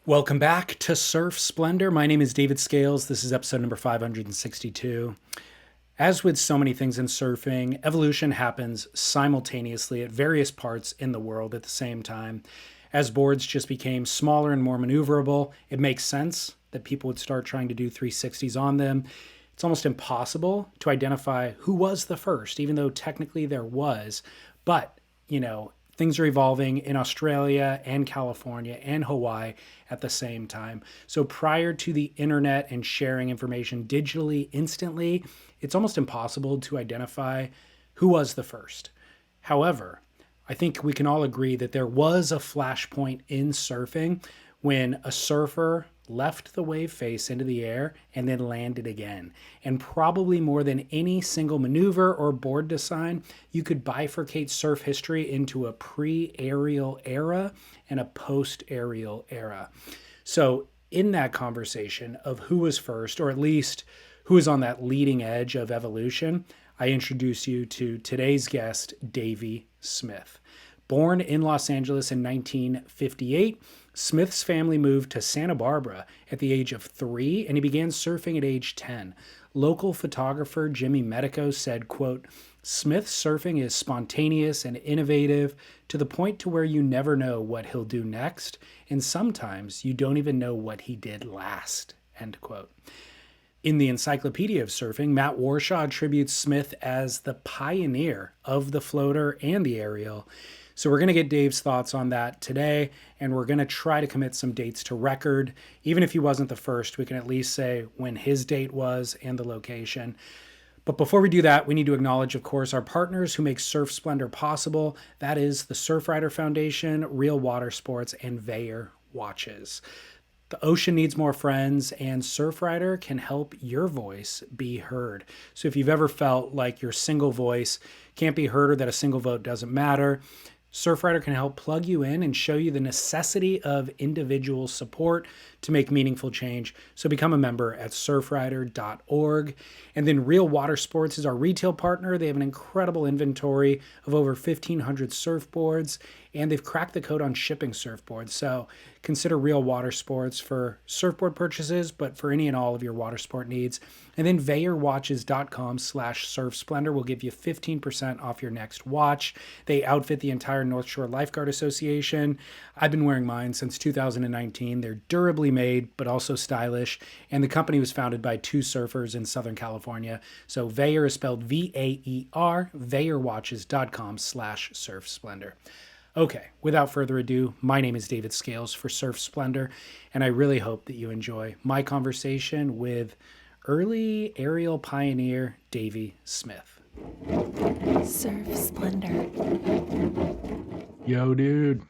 Welcome back to Surf Splendor. My name is David Scales. This is episode number 562. As with so many things in surfing, evolution happens simultaneously at various parts in the world at the same time. As boards just became smaller and more maneuverable, it makes sense that people would start trying to do 360s on them. It's almost impossible to identify who was the first, even though technically there was. But, things are evolving in Australia and California and Hawaii at the same time. So prior to the internet and sharing information digitally instantly, it's almost impossible to identify who was the first. However, I think we can all agree that there was a flashpoint in surfing when a surfer left the wave face into the air and then landed again. And probably more than any single maneuver or board design, you could bifurcate surf history into a pre-aerial era and a post-aerial era. So in that conversation of who was first, or at least who is on that leading edge of evolution, I introduce you to today's guest, Davey Smith. Born in Los Angeles in 1958, Smith's family moved to Santa Barbara at the age of 3, and he began surfing at age 10. Local photographer Jimmy Medico said, quote, "Smith's surfing is spontaneous and innovative to the point to where you never know what he'll do next, and sometimes you don't even know what he did last," end quote. In the Encyclopedia of Surfing, Matt Warshaw attributes Smith as the pioneer of the floater and the aerial. So we're going to get Dave's thoughts on that today, and we're going to try to commit some dates to record. Even if he wasn't the first, we can at least say when his date was and the location. But before we do that, we need to acknowledge, of course, our partners who make Surf Splendor possible. That is the Surfrider Foundation, Real Watersports, and VAER watches. The ocean needs more friends, and Surfrider can help your voice be heard. So if you've ever felt like your single voice can't be heard or that a single vote doesn't matter, Surfrider can help plug you in and show you the necessity of individual support to make meaningful change. So become a member at surfrider.org. And then Real Watersports is our retail partner. They have an incredible inventory of over 1,500 surfboards, and they've cracked the code on shipping surfboards. So consider Real Watersports for surfboard purchases, but for any and all of your water sport needs. And then VAERwatches.com/surfsplendor will give you 15% off your next watch. They outfit the entire North Shore Lifeguard Association. I've been wearing mine since 2019. They're durably made, but also stylish. And the company was founded by 2 surfers in Southern California. So VAER is spelled VAER, VAERwatches.com/surfsplendor. Okay, without further ado, my name is David Scales for Surf Splendor, and I really hope that you enjoy my conversation with early aerial pioneer Davey Smith. Surf Splendor. Yo, dude.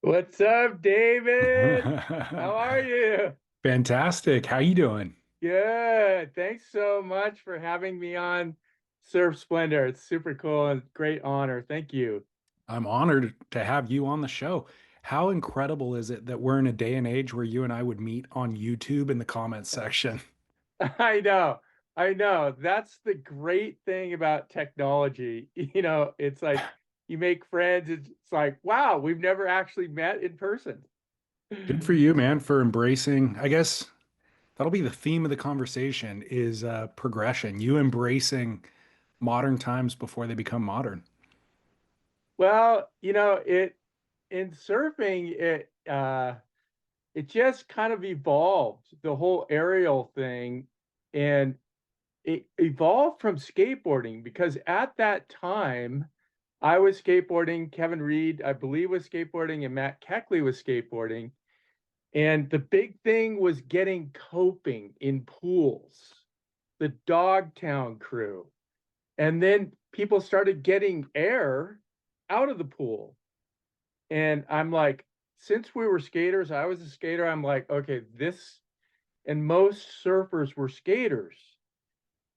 What's up, David? How are you? Fantastic. How you doing? Good. Thanks so much for having me on Surf Splendor. It's super cool and great honor. Thank you. I'm honored to have you on the show. How incredible is it that we're in a day and age where you and I would meet on YouTube in the comments section? I know. That's the great thing about technology. It's like you make friends. It's like, wow, we've never actually met in person. Good for you, man, for embracing. I guess that'll be the theme of the conversation is progression. You embracing modern times before they become modern. Well, it in surfing, it just kind of evolved, the whole aerial thing, and it evolved from skateboarding because at that time I was skateboarding, Kevin Reed, I believe, was skateboarding, and Matt Keckley was skateboarding. And the big thing was getting coping in pools, the Dogtown crew. And then people started getting air out of the pool. And I'm like, since we were skaters, I was a skater. I'm like, okay, and most surfers were skaters.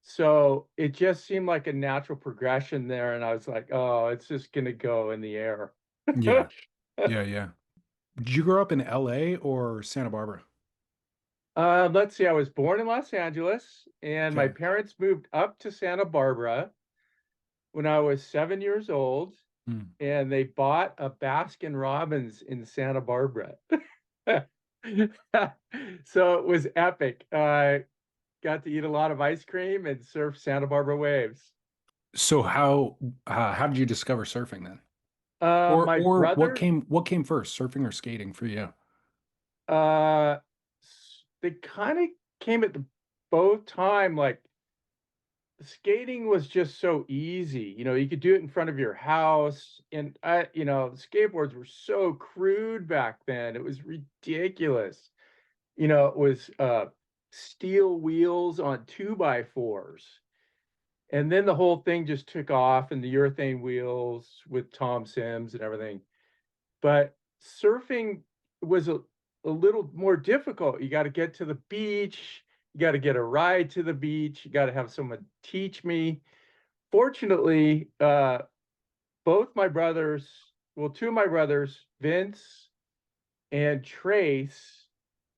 So it just seemed like a natural progression there. And I was like, oh, it's just going to go in the air. Yeah. Yeah. Did you grow up in LA or Santa Barbara? Let's see, I was born in Los Angeles, and my Okay. parents moved up to Santa Barbara when I was 7 years old, Hmm. and they bought a Baskin Robbins in Santa Barbara. So it was epic. Got to eat a lot of ice cream and surf Santa Barbara waves. So how did you discover surfing then? My Or brother, what came first, surfing or skating for you? uh, they kind of came at the both time. Like skating was just so easy. You could do it in front of your house. And the skateboards were so crude back then. It was ridiculous. It was steel wheels on 2x4s. And then the whole thing just took off and the urethane wheels with Tom Sims and everything. But surfing was a little more difficult. You got to get to the beach, you got to get a ride to the beach, you got to have someone teach me. Fortunately, both my brothers, well, two of my brothers, Vince and Trace,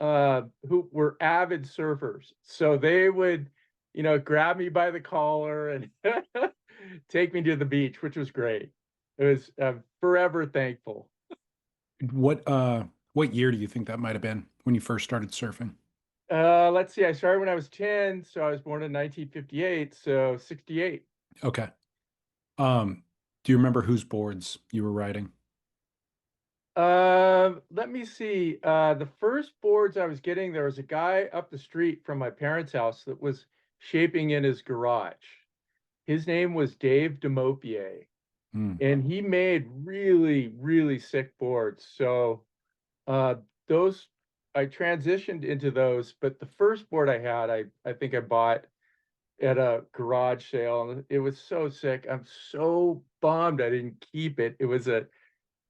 who were avid surfers. So they would, grab me by the collar and take me to the beach, which was great. It was forever thankful. What year do you think that might have been when you first started surfing? Let's see. I started when I was 10, so I was born in 1958, so 68. Okay. Do you remember whose boards you were riding? Let me see. The first boards I was getting, there was a guy up the street from my parents' house that was shaping in his garage. His name was Dave Demopier, Hmm. and he made really, really sick boards. So uh, those I transitioned into those, but the first board I had, I think I bought at a garage sale, and it was so sick. I'm so bummed I didn't keep it.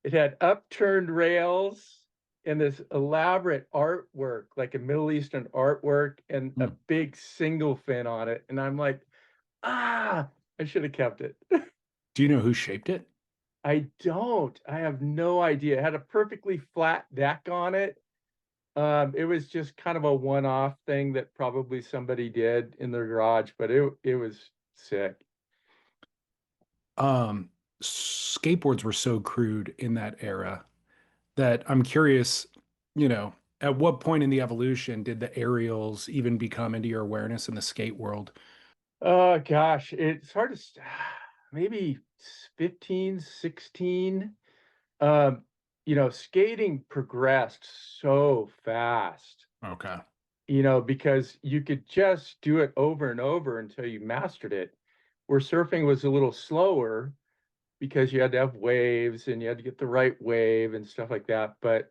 It had upturned rails and this elaborate artwork, like a Middle Eastern artwork, and a Hmm. big single fin on it. And I'm like, I should have kept it. Do you know who shaped it? I don't. I have no idea. It had a perfectly flat deck on it. It was just kind of a one-off thing that probably somebody did in their garage, but it was sick. Um, Skateboards were so crude in that era that I'm curious, at what point in the evolution did the aerials even become into your awareness in the skate world? Oh gosh, it's hard to maybe 15, 16. Um, Skating progressed so fast, Okay. because you could just do it over and over until you mastered it. Where surfing was a little slower because you had to have waves and you had to get the right wave and stuff like that. But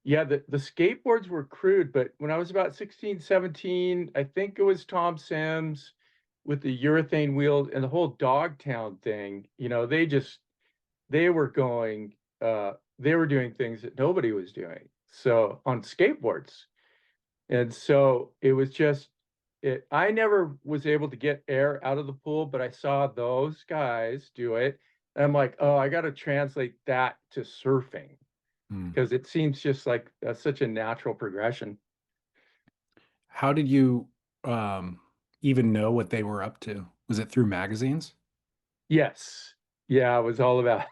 yeah, the skateboards were crude, but when I was about 16, 17, I think it was Tom Sims with the urethane wheel and the whole Dogtown thing, they were going they were doing things that nobody was doing. So on skateboards. And so it was just I never was able to get air out of the pool, but I saw those guys do it. And I'm like, oh, I got to translate that to surfing Hmm. because it seems just like such a natural progression. How did you even know what they were up to? Was it through magazines? Yes. Yeah, it was all about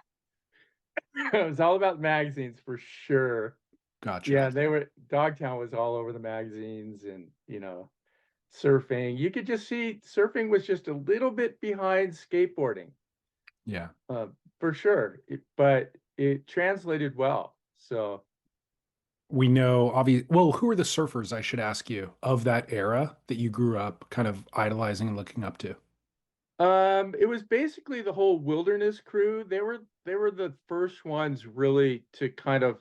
it was all about magazines for sure. Gotcha. Yeah, they were Dogtown was all over the magazines and, surfing. You could just see surfing was just a little bit behind skateboarding, Yeah. uh, for sure. But it translated well. So We know obvious well, who are the surfers, I should ask you, of that era that you grew up kind of idolizing and looking up to? it was basically the whole wilderness crew. They were the first ones really to kind of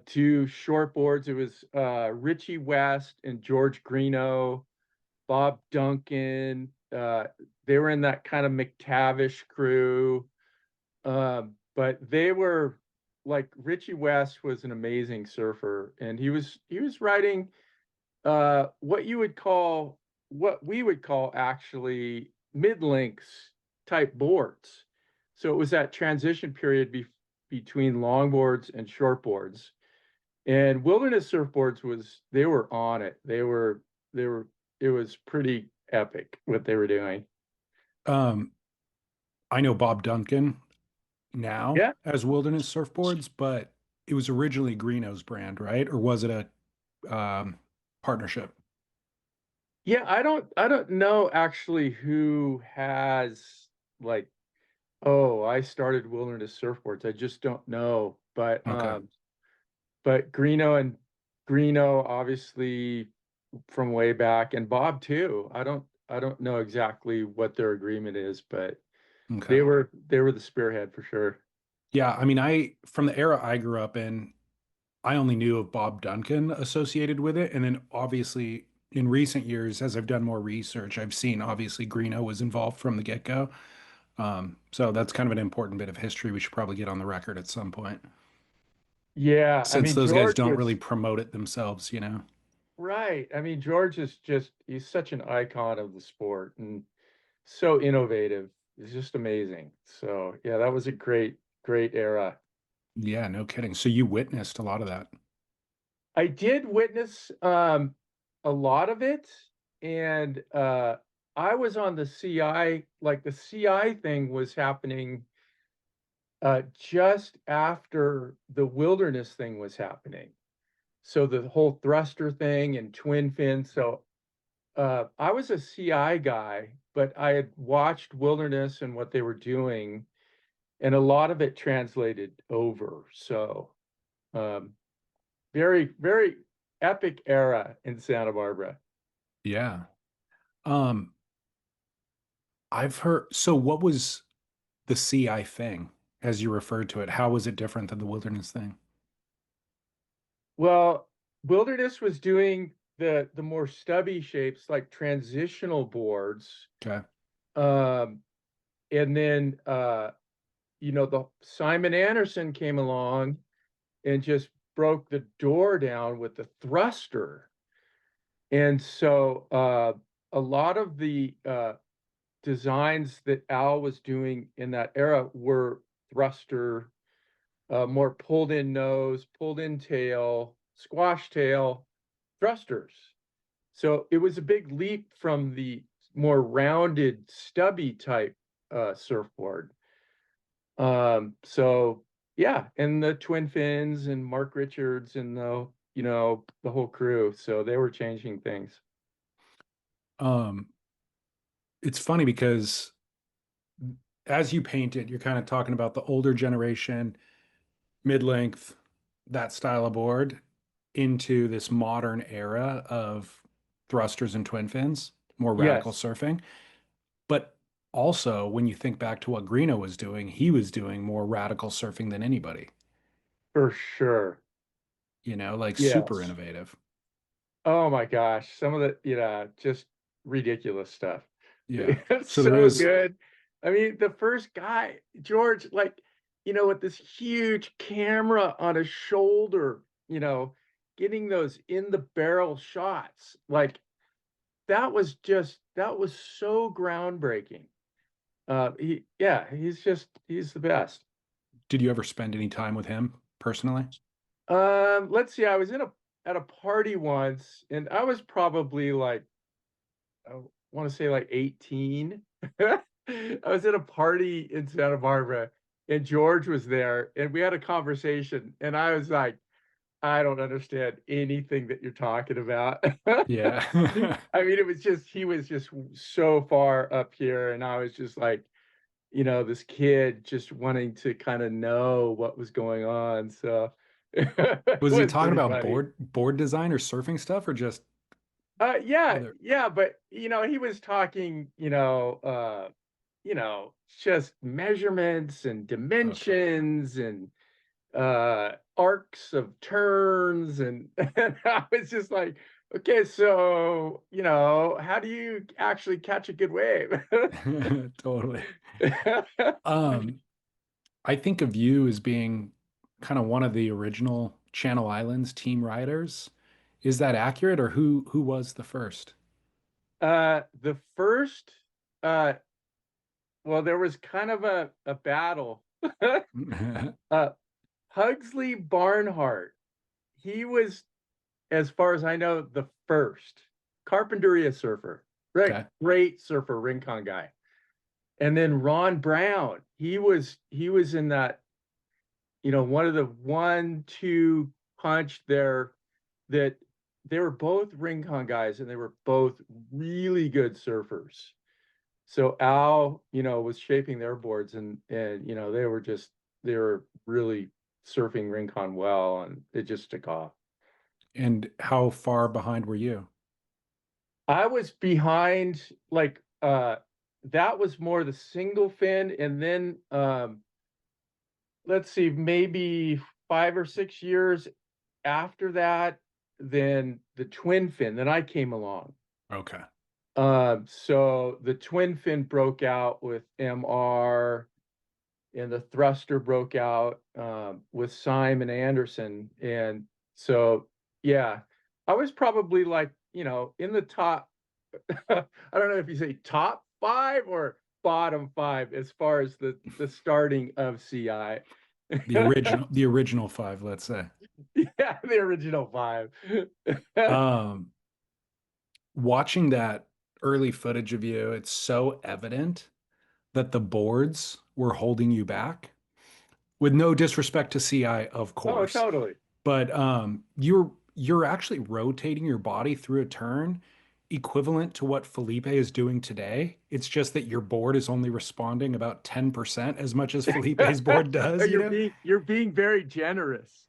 do shortboards. It was Richie West and George Greenough, Bob Duncan. They were in that kind of McTavish crew. But they were like Richie West was an amazing surfer, and he was riding what we would call actually mid lengths type boards. So it was that transition period between longboards and shortboards. And wilderness surfboards was they were on it. They were it was pretty epic what they were doing. Um, I know Bob Duncan now Yeah. as Wilderness Surfboards, but it was originally Greenough's brand, right? Or was it a partnership? Yeah, I don't know actually who has like, oh, I started Wilderness Surfboards. I just don't know. Okay. But Greenough obviously from way back, and Bob too. I don't know exactly what their agreement is, but Okay. they were the spearhead for sure. Yeah, I mean, from the era I grew up in, I only knew of Bob Duncan associated with it. And then obviously in recent years, as I've done more research, I've seen obviously Greenough was involved from the get-go. So that's kind of an important bit of history we should probably get on the record at some point, Yeah, I since mean those guys George don't really was promote it themselves, you know? right. I mean George is just he's such an icon of the sport and so innovative. It's just amazing. So yeah, that was a great era. Yeah, no kidding. So you witnessed a lot of that. I did witness a lot of it, and I was on the CI, like the CI thing was happening just after the wilderness thing was happening. So the whole thruster thing and twin fin. So I was a CI guy, but I had watched wilderness and what they were doing, and a lot of it translated over. So um, very epic era in Santa Barbara. Yeah. Um, I've heard, so what was the CI thing as you referred to it? How was it different than the wilderness thing? Well, Wilderness was doing the more stubby shapes like transitional boards. Okay. Um, and then the Simon Anderson came along and just broke the door down with the thruster. And so a lot of the designs that Al was doing in that era were thruster, more pulled in nose, pulled in tail, squash tail, thrusters. So it was a big leap from the more rounded, stubby type surfboard. So yeah, and the twin fins and Mark Richards and the whole crew. So they were changing things. Um, it's funny because as you paint it, you're kind of talking about the older generation, mid-length, that style of board into this modern era of thrusters and twin fins, more radical Yes, surfing. But also, when you think back to what Greeno was doing, he was doing more radical surfing than anybody, for sure. like super Yes. innovative. Oh my gosh, some of the, just ridiculous stuff. Yeah. It's So there so is, good. I mean, the first guy, George, like, with this huge camera on his shoulder, getting those in the barrel shots, like that was so groundbreaking. He's the best. did you ever spend any time with him personally? Let's see, I was at a party once, and I was probably like I want to say like 18. I was at a party in Santa Barbara and George was there and we had a conversation and I was like, I don't understand anything that you're talking about. Yeah. I mean, he was just so far up here and I was just like, this kid just wanting to kind of know what was going on. So it Was he was talking pretty about funny. board design or surfing stuff or just Yeah, other? yeah, but he was talking, just measurements and Okay. dimensions and arcs of turns and, and I was just like, okay, so, how do you actually catch a good wave? Totally. Um, I think of you as being kind of one of the original Channel Islands team riders. Is that accurate, or who was the first? The first, uh, well, there was kind of a battle. uh, Pugsley Barnhart, he was, as far as I know, the first Carpinteria surfer. Okay. Great surfer, Rincon guy. And then Ron Brown, he was in that one of the 1-2 punch there that they were both Rincon guys and they were both really good surfers. So Al, was shaping their boards and they were really surfing Rincon well and it just took off. And how far behind were you? I was behind like that was more the single fin and then let's see, maybe 5 or 6 years after that, then the twin fin, then I came along. Okay. So the twin fin broke out with MR and the thruster broke out with Simon Anderson. And so, yeah, I was probably like, in the top, I don't know if you say top 5 or bottom 5 as far as the starting of CI. The original 5, let's say. Yeah, the original 5. Um, Watching that early footage of you, it's so evident that the boards were holding you back. With no disrespect to CI, of Oh, course, totally. but you're actually rotating your body through a turn equivalent to what Felipe is doing today. It's just that your board is only responding about 10% as much as Felipe's board does, you know? You're being very generous.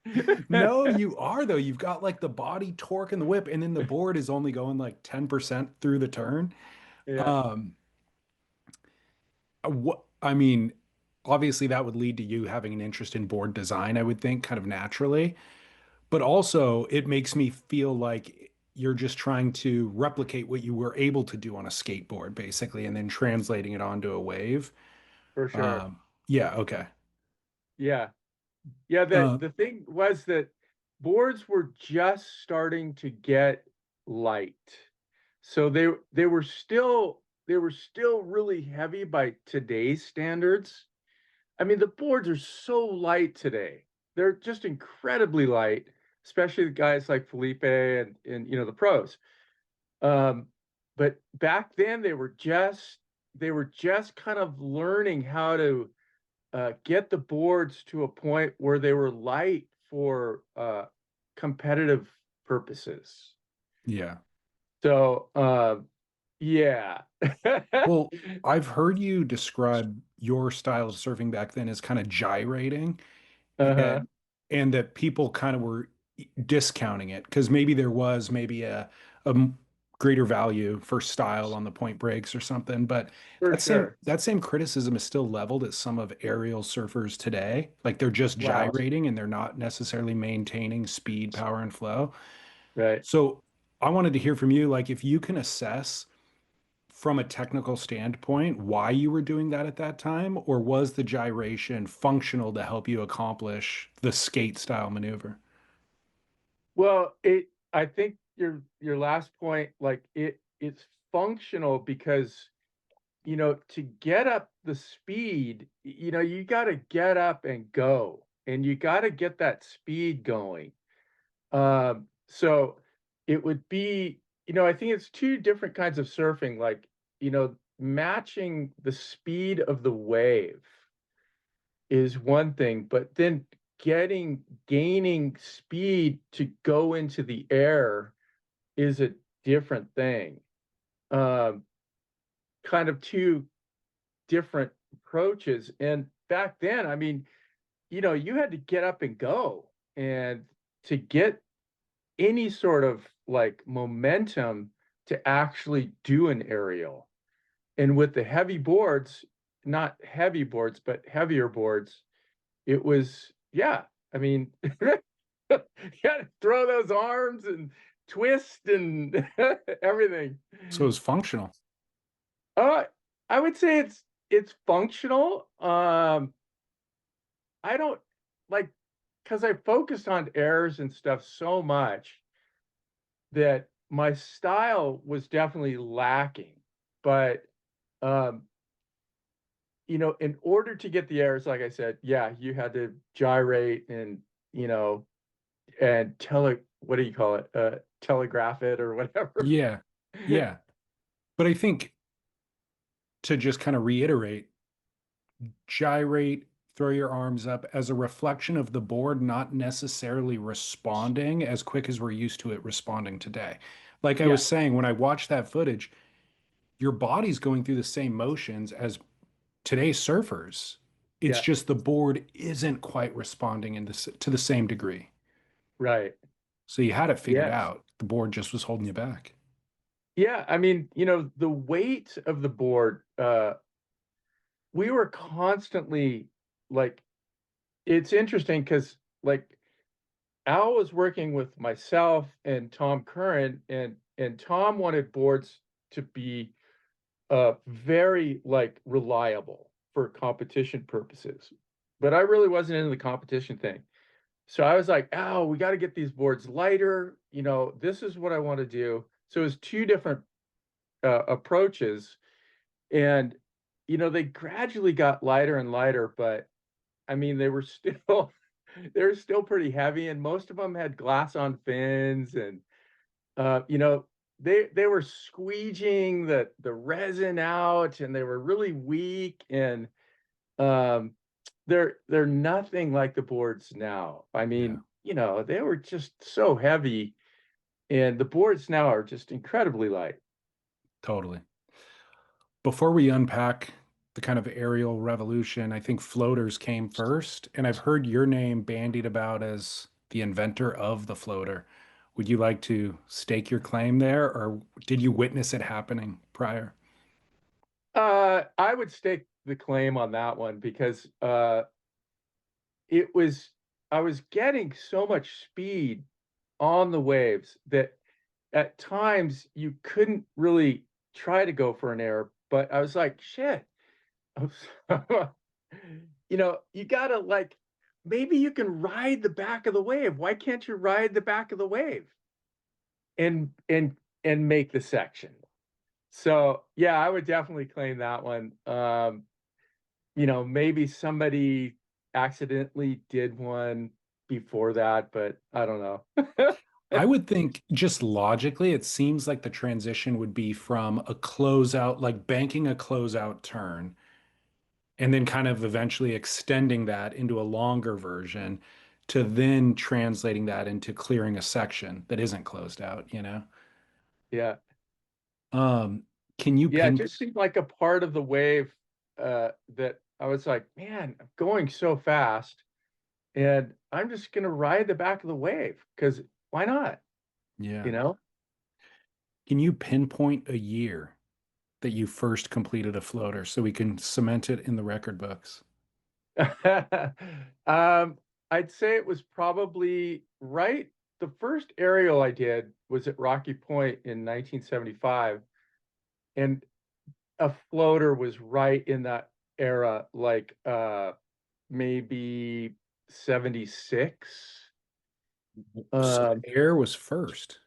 No, you are though. You've got like the body torque and the whip, and then the board is only going like 10% through the turn. Yeah, Um, what I mean, obviously that would lead to you having an interest in board design, I would think, kind of naturally. But also, it makes me feel like you're just trying to replicate what you were able to do on a skateboard, basically, and then translating it onto a wave. for sure. Yeah, okay. Yeah. Yeah, Uh, the thing was that boards were just starting to get light. So they were still really heavy by today's standards. I mean, the boards are so light today. They're just incredibly light, especially the guys like Felipe and the pros. Um, but back then they were just kind of learning how to get the boards to a point where they were light for competitive purposes. yeah. So yeah. Well, I've heard you describe your style of surfing back then as kind of gyrating, Uh-huh. and and that people kind of were discounting it because maybe there was maybe a greater value for style on the point breaks or something. But For sure. that same criticism is still leveled at some of aerial surfers today. Like they're just Wow. gyrating and they're not necessarily maintaining speed, power, and flow. Right. So I wanted to hear from you, like if you can assess from a technical standpoint why you were doing that at that time, or was the gyration functional to help you accomplish the skate style maneuver? Well, I think your last point, like it's functional because to get up the speed, you got to get up and go, and you got to get that speed going. So it would be, I think it's two different kinds of surfing, like, matching the speed of the wave is one thing, but then gaining speed to go into the air is a different thing. Um, Kind of two different approaches. And back then, I mean, you had to get up and go. And to get any sort of like momentum to actually do an aerial. And with the heavy boards, not heavy boards, but heavier boards, it was, yeah, I mean, you had to throw those arms and twist and everything. So it was functional. Uh, I would say it's functional. I don't like because I focused on errors and stuff so much that my style was definitely lacking. But um, in order to get the errors, like I said, yeah, you had to gyrate and you know and what do you call it? Telegraph it or whatever. Yeah. Yeah. But I think to just kind of reiterate, gyrate throw your arms up as a reflection of the board not necessarily responding as quick as we're used to it responding today. Like I Yeah, was saying, when I watched that footage, your body's going through the same motions as today's surfers. It's yeah, just the board isn't quite responding to the same degree. right. So you had it figured Yes. out. The board just was holding you back. Yeah, I mean, the weight of the board, we were constantly like, it's interesting because like Al was working with myself and Tom Curran, and Tom wanted boards to be very like reliable for competition purposes. But I really wasn't into the competition thing. So I was like, oh, we got to get these boards lighter. This is what I want to do. So it was two different approaches. And, they gradually got lighter and lighter, but I mean, they were still they were still pretty heavy, and most of them had glass on fins, and they were squeegeeing the resin out, and they were really weak, and um, they're nothing like the boards now. I Yeah, mean, they were just so heavy, and the boards now are just incredibly light. totally. Before we unpack the kind of aerial revolution, I think floaters came first, and I've heard your name bandied about as the inventor of the floater. Would you like to stake your claim there, or did you witness it happening prior? I would stake the claim on that one because it was I was getting so much speed on the waves that at times you couldn't really try to go for an air, but I was like, shit. You gotta like maybe you can ride the back of the wave. Why can't you ride the back of the wave and make the section? So yeah, I would definitely claim that one. Maybe somebody accidentally did one before that, but I don't know. I would think just logically, it seems like the transition would be from a closeout, like banking a closeout turn, and then kind of eventually extending that into a longer version to then translating that into clearing a section that isn't closed out, you know? Yeah. Um, can you Yeah, it pin just seemed like a part of the wave that I was like, man, I'm going so fast, and I'm just gonna ride the back of the wave because why not? yeah. You know? Can you pinpoint a year that you first completed a floater so we can cement it in the record books? um, I'd say it was probably right. The first aerial I did was at Rocky Point in 1975, and a floater was right in that era, like maybe 76. So Um, the air was first.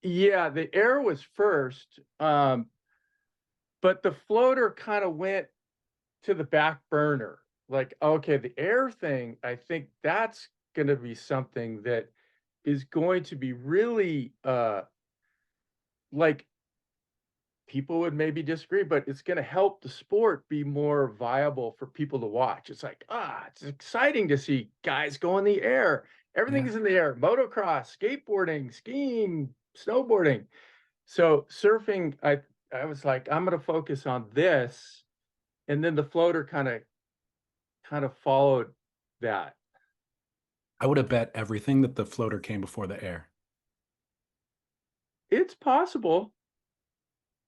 yeah, the air was first, but the floater kind of went to the back burner. Like, okay, the air thing, I think that's going to be something that is going to be really like people would maybe disagree, but it's going to help the sport be more viable for people to watch. It's like, it's exciting to see guys go in the air. Yeah. Everything's in the air: motocross, skateboarding, skiing, snowboarding. So surfing, I was like, I'm going to focus on this, and then the floater kind of followed that. I would have bet everything that the floater came before the air. It's possible.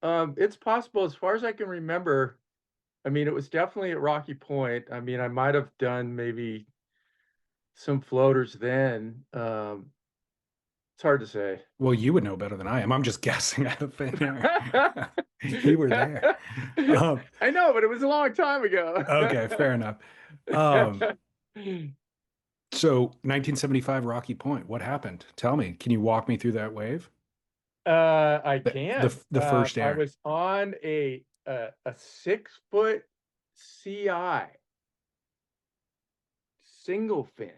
It's possible as far as I can remember. I mean, it was definitely at Rocky Point. I mean, I might have done maybe some floaters then. It's hard to say. Well, you would know better than I am. I'm just guessing out of thin air. You were there. Um, I know, but it was a long time ago. okay, fair enough. Um, so 1975 Rocky Point, what happened? Tell me. Can you walk me through that wave? I The can. the first I air. was on a 6 foot CI single fin.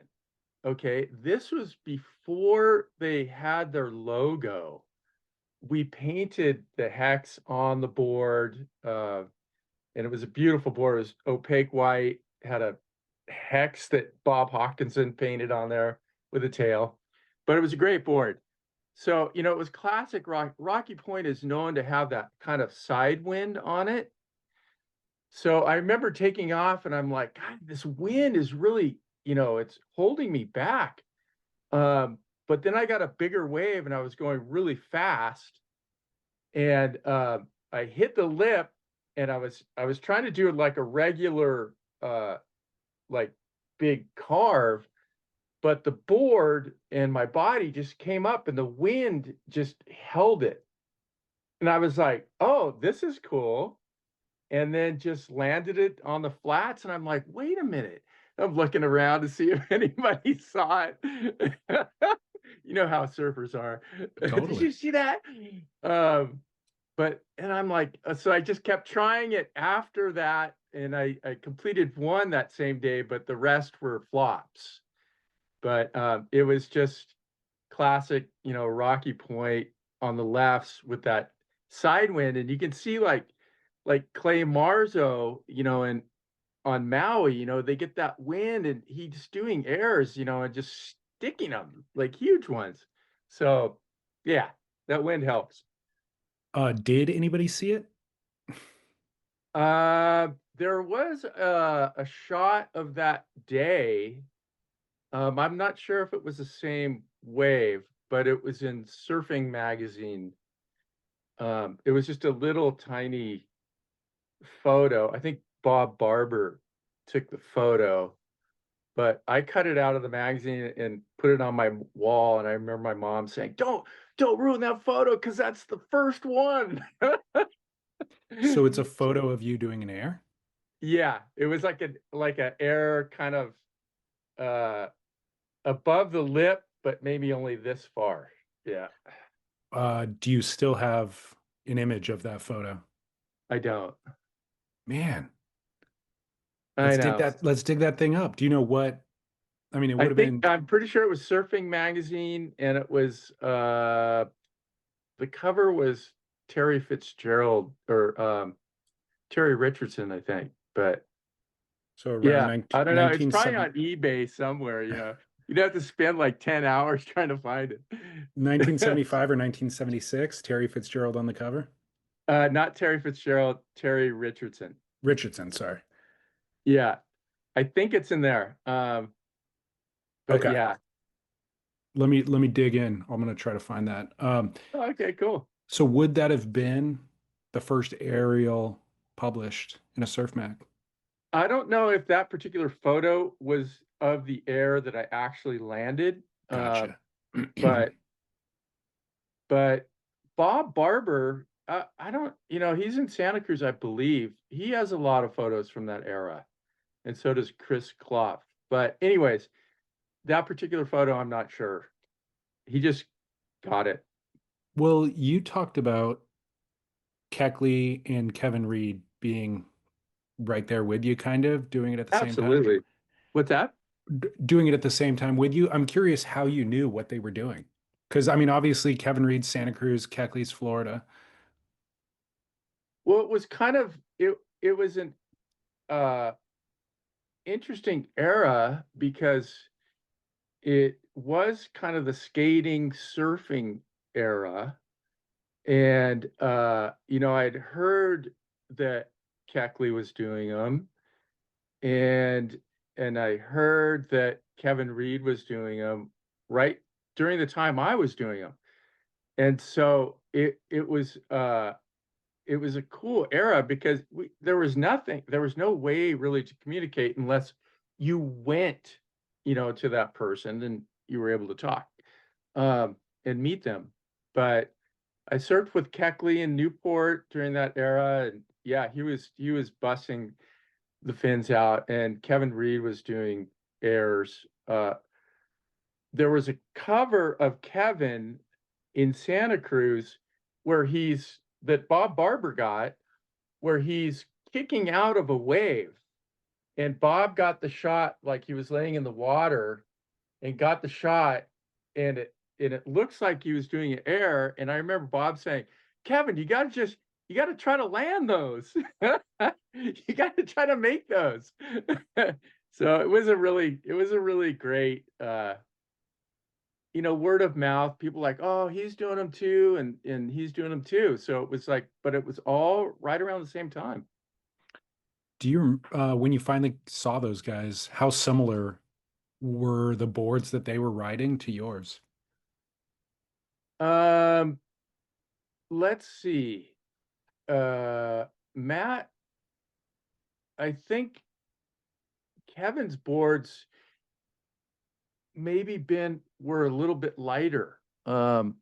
Okay, this was before they had their logo. We painted the hex on the board, and it was a beautiful board. It was opaque white, had a hex that Bob Hawkinson painted on there with a tail, but it was a great board. So, it was classic Rocky Point is known to have that kind of side wind on it. So I remember taking off and I'm like, God, this wind is really, it's holding me back. But then I got a bigger wave and I was going really fast and I hit the lip and I was trying to do like a regular like big carve, but the board and my body just came up and the wind just held it. And I was like, oh, this is cool. And then just landed it on the flats. And I'm like, wait a minute. I'm looking around to see if anybody saw it. You know how surfers are. Did Totally. you see that? And I'm like, so I just kept trying it after that. And I completed one that same day, but the rest were flops. But it was just classic, Rocky Point on the lefts with that side wind. And you can see like Clay Marzo, and on Maui, they get that wind and he's doing airs, and just sticking them like huge ones. So yeah, that wind helps. Did anybody see it? There was a shot of that day. I'm not sure if it was the same wave, but it was in Surfing Magazine. It was just a little tiny photo. I think Bob Barber took the photo, but I cut it out of the magazine and put it on my wall. And I remember my mom saying, don't ruin that photo because that's the first one. So it's a photo of you doing an air? Yeah, it was like a air kind of above the lip, but maybe only this far. Yeah. Do you still have an image of that photo? I don't. Man, I know. let's dig that thing up. Do you know what? I mean, it would have been I'm pretty sure it was Surfing Magazine, and it was the cover was Terry Fitzgerald or Terry Richardson, I think. But so around yeah, I don't know. It's probably 1970 on eBay somewhere, You'd have to spend like 10 hours trying to find it. 1975 or 1976, Terry Fitzgerald on the cover? Not Terry Fitzgerald, Terry Richardson. Richardson, sorry. Yeah, I think it's in there. But Okay. yeah. Let me dig in. I'm gonna try to find that. Okay, cool. So would that have been the first aerial published in a surf mag? I don't know if that particular photo was of the air that I actually landed. Gotcha. But Bob Barber, I don't, he's in Santa Cruz, I believe. He has a lot of photos from that era, and so does Chris Klopf. But anyways, that particular photo, I'm not sure. He just got it. Well, you talked about Keckley and Kevin Reed being right there with you, kind of doing it at the same time. Absolutely. What's that? Doing it at the same time with you. I'm curious how you knew what they were doing. Because I mean, obviously Kevin Reed's Santa Cruz, Keckley's Florida. Well, it was kind of it was an interesting era because it was kind of the skating surfing era. And I'd heard that Keckley was doing them, and I heard that Kevin Reed was doing them right during the time I was doing them. And so it was a cool era because there was no way really to communicate unless you went, to that person and you were able to talk and meet them. But I surfed with Keckley in Newport during that era, and yeah, he was busting the fins out, and Kevin Reed was doing airs. There was a cover of Kevin in Santa Cruz where that Bob Barber got, where he's kicking out of a wave, and Bob got the shot like he was laying in the water, and got the shot, and it looks like he was doing an air. And I remember Bob saying, Kevin, you got to try to land those. You got to try to make those. So it was a really great, word of mouth. People like, oh, he's doing them too, and he's doing them too. So it was like, but it was all right around the same time. Do you, when you finally saw those guys, how similar were the boards that they were riding to yours? Um, let's see. Matt, I think Kevin's boards maybe were a little bit lighter. Santa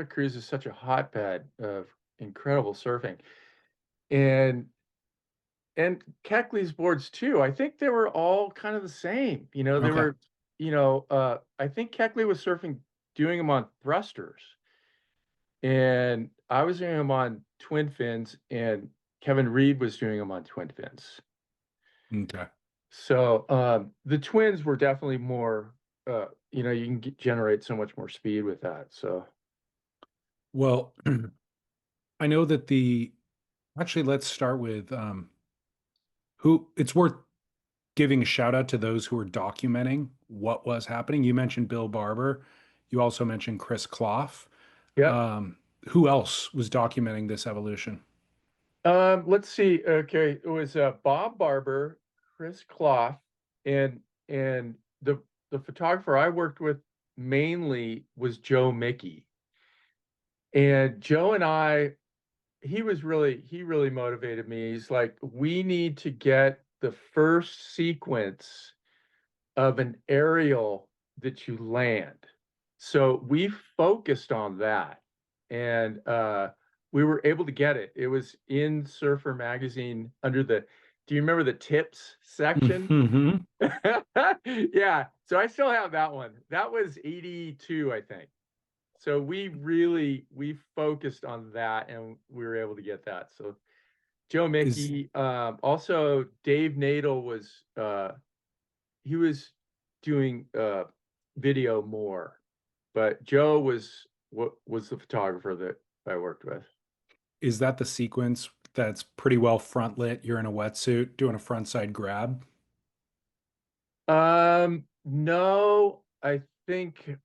Cruz is such a hotbed of incredible surfing. And Keckley's boards too. I think they were all kind of the same. They Okay. were, I think Keckley was doing them on thrusters, and I was doing them on twin fins, and Kevin Reed was doing them on twin fins. Okay. So the twins were definitely more, you can generate so much more speed with that. So Well, I know that actually, let's start with who it's worth giving a shout out to those who are documenting what was happening. You mentioned Bill Barber. You also mentioned Chris Klopf. yeah. Who else was documenting this evolution? Let's see. Okay, it was Bob Barber, Chris Klopf, and the photographer I worked with mainly was Joe Mickey. And Joe and I, he really motivated me. He's like, we need to get the first sequence of an aerial that you land. So we focused on that, and we were able to get it. It was in Surfer magazine under the. Do you remember the tips section? Hmm. Yeah. So I still have that one. That was 82, I think. So we focused on that, and we were able to get that. So Joe Is Mickey, also Dave Nadel was he was doing video more, but Joe was what was the photographer that I worked with. is that the sequence that's pretty well front lit? You're in a wetsuit doing a front side grab. No, I think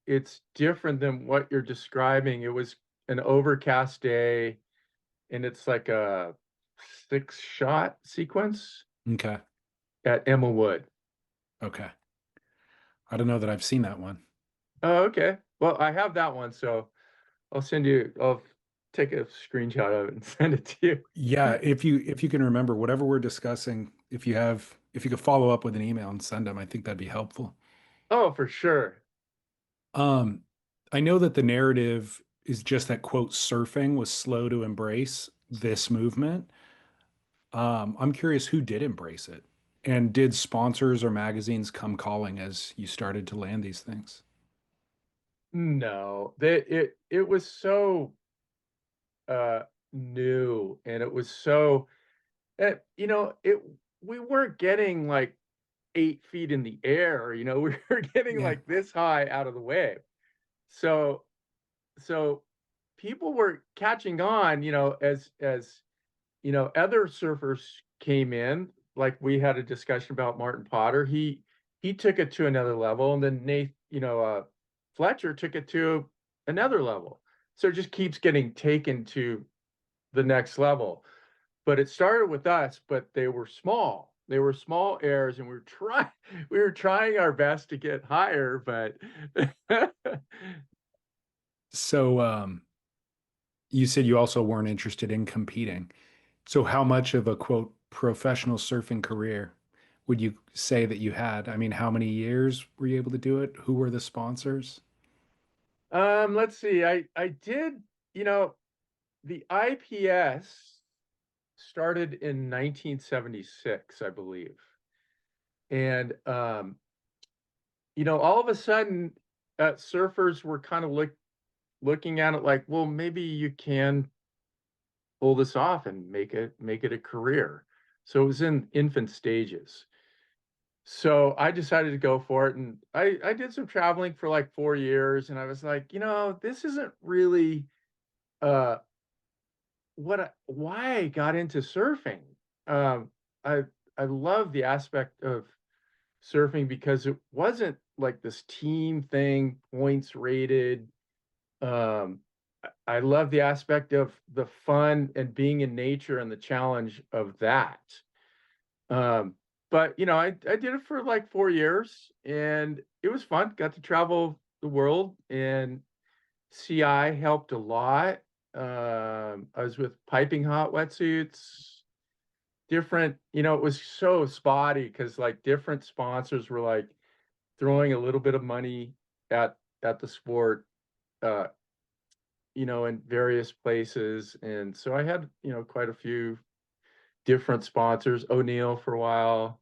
it's different than what you're describing. It was an overcast day, and it's like a 6-shot sequence Okay. at Emma Wood. Okay. I don't know that I've seen that one. Oh, okay. Well, I have that one, so I'll take a screenshot of it and send it to you. Yeah, if you can remember whatever we're discussing, if you could follow up with an email and send them, I think that'd be helpful. Oh, for sure. Um, I know that the narrative is just that quote surfing was slow to embrace this movement. I'm curious who did embrace it, and did sponsors or magazines come calling as you started to land these things? No, it was so uh new, and it was so it we weren't getting like 8 feet in the air, we were getting Yeah. like this high out of the wave. So so people were catching on, as other surfers came in. Like we had a discussion about Martin Potter. He took it to another level, and then Fletcher took it to another level. So it just keeps getting taken to the next level. But it started with us, but they were small. They were small airs, and we were trying our best to get higher, but So, you said you also weren't interested in competing. So how much of a quote professional surfing career would you say that you had? I mean, how many years were you able to do it? Who were the sponsors? let's see. I did, you know, the IPS started in 1976, I believe. And all of a sudden, surfers were kind of looking at it like, well, maybe you can pull this off and make it a career. So it was in infant stages. So I decided to go for it, and I did some traveling for like 4 years, and I was like, this isn't really uh why I got into surfing. Um, I I love the aspect of surfing because it wasn't like this team thing, points rated. Um, I love the aspect of the fun and being in nature and the challenge of that. Um, but I did it for like 4 years and it was fun. Got to travel the world and CI helped a lot. I was with piping hot wetsuits, different, it was so spotty because like different sponsors were like throwing a little bit of money at the sport, uh, in various places. And so I had, quite a few different sponsors, O'Neill for a while.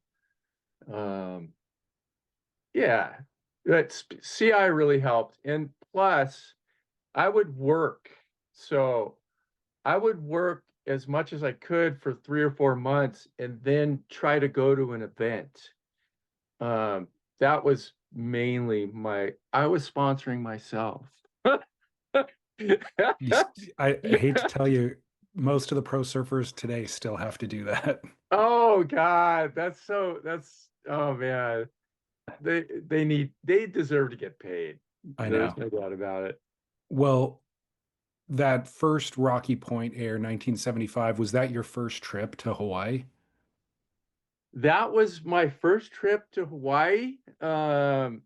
Um, yeah, that CI really helped. And plus, I would work. So I would work as much as I could for 3 or 4 months and then try to go to an event. That was mainly I was sponsoring myself. I hate to tell you, most of the pro surfers today still have to do that. Oh God, oh man. They deserve to get paid. I There's know. no doubt about it. Well, that first Rocky Point Air 1975, was that your first trip to Hawaii? That was my first trip to Hawaii. And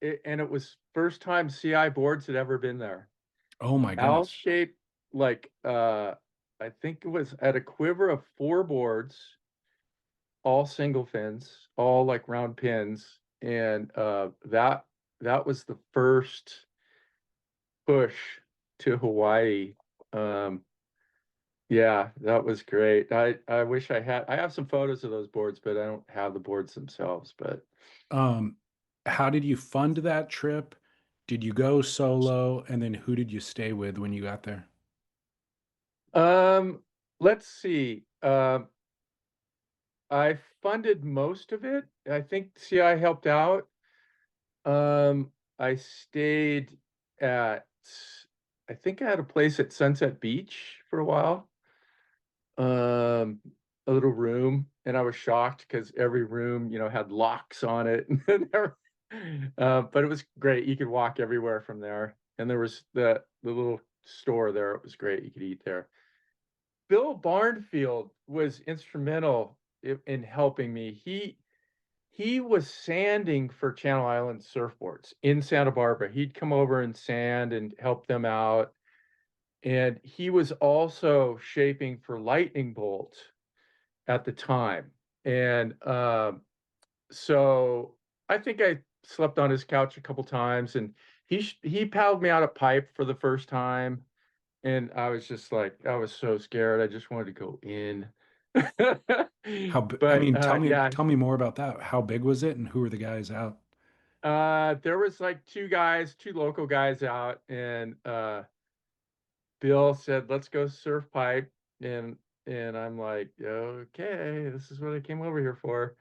it was first time CI boards had ever been there. Oh my Al goodness. shaped like I think it was at a quiver of 4 boards, all single fins, all like round pins, and that was the first push to Hawaii. Um, yeah, that was great. I wish I have some photos of those boards, but I don't have the boards themselves. But Um, how did you fund that trip? Did you go solo? And then who did you stay with when you got there? um, let's see. I funded most of it. I think CI helped out. I stayed at, I think I had a place at Sunset Beach for a while, um, a little room, and I was shocked because every room, had locks on it. But it was great. You could walk everywhere from there, and there was the little store there. It was great. You could eat there. Bill Barnfield was instrumental in helping me. He was sanding for Channel Islands Surfboards in Santa Barbara. He'd come over and sand and help them out. And he was also shaping for Lightning Bolt at the time. And so I think I slept on his couch a couple times, and he paddled me out a pipe for the first time. And I was just like, I was so scared. I just wanted to go in. I But mean, yeah, tell me more about that. How big was it and who were the guys out? there was like two local guys out, and Bill said, "Let's go surf pipe," and I'm like, "Okay, this is what I came over here for."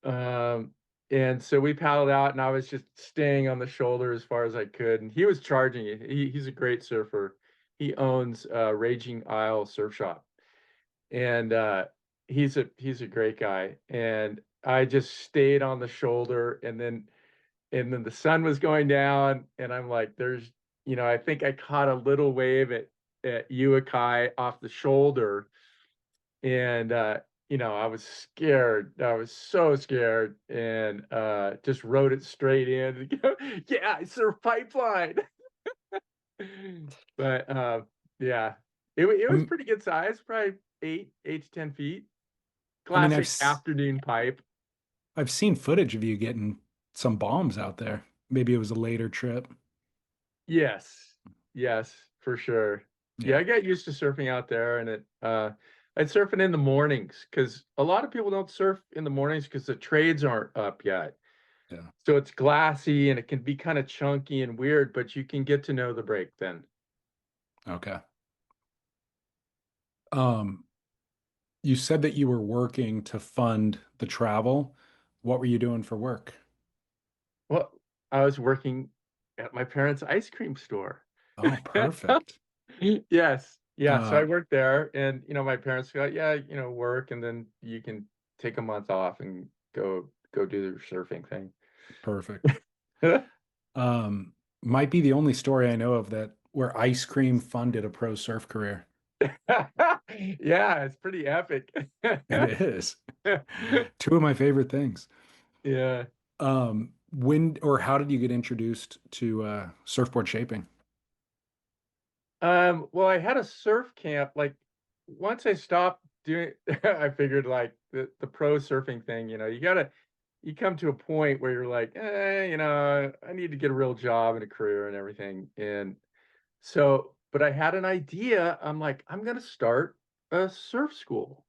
Um, and so we paddled out, and I was just staying on the shoulder as far as I could, and he was charging it. He's a great surfer. He owns Raging Isle Surf Shop, and he's a great guy. And I just stayed on the shoulder, and then the sun was going down, and I'm like, I think I caught a little wave at Uakai off the shoulder, and I was scared. I was so scared, and just rode it straight in. Yeah, I surf pipeline. But yeah, it was I'm, pretty good size, probably 8 to 10 feet. I mean, Classic afternoon pipe. I've seen footage of you getting some bombs out there. Maybe it was a later trip. Yes. Yes, for sure. Yeah, Yeah. I got used to surfing out there, and I'd surfing in the mornings because a lot of people don't surf in the mornings because the trades aren't up yet. Yeah. So it's glassy and it can be kind of chunky and weird, but you can get to know the break then. Okay. Um, you said that you were working to fund the travel. What were you doing for work? Well, I was working at my parents' ice cream store. Oh, perfect. Yes. Yeah, so I Uh, worked there, and my parents go, yeah, work, and then you can take a month off and go do the surfing thing. Perfect. Um, might be the only story I know of that where ice cream funded a pro surf career. Yeah, it's pretty epic. It is. Two of my favorite things. Yeah. When or how did you get introduced to surfboard shaping? Well, I had a surf camp. Like once I stopped doing, I figured like the pro surfing thing. You come to a point where you're like, I need to get a real job and a career and everything. And so, but I had an idea. I'm like, I'm gonna start a surf school.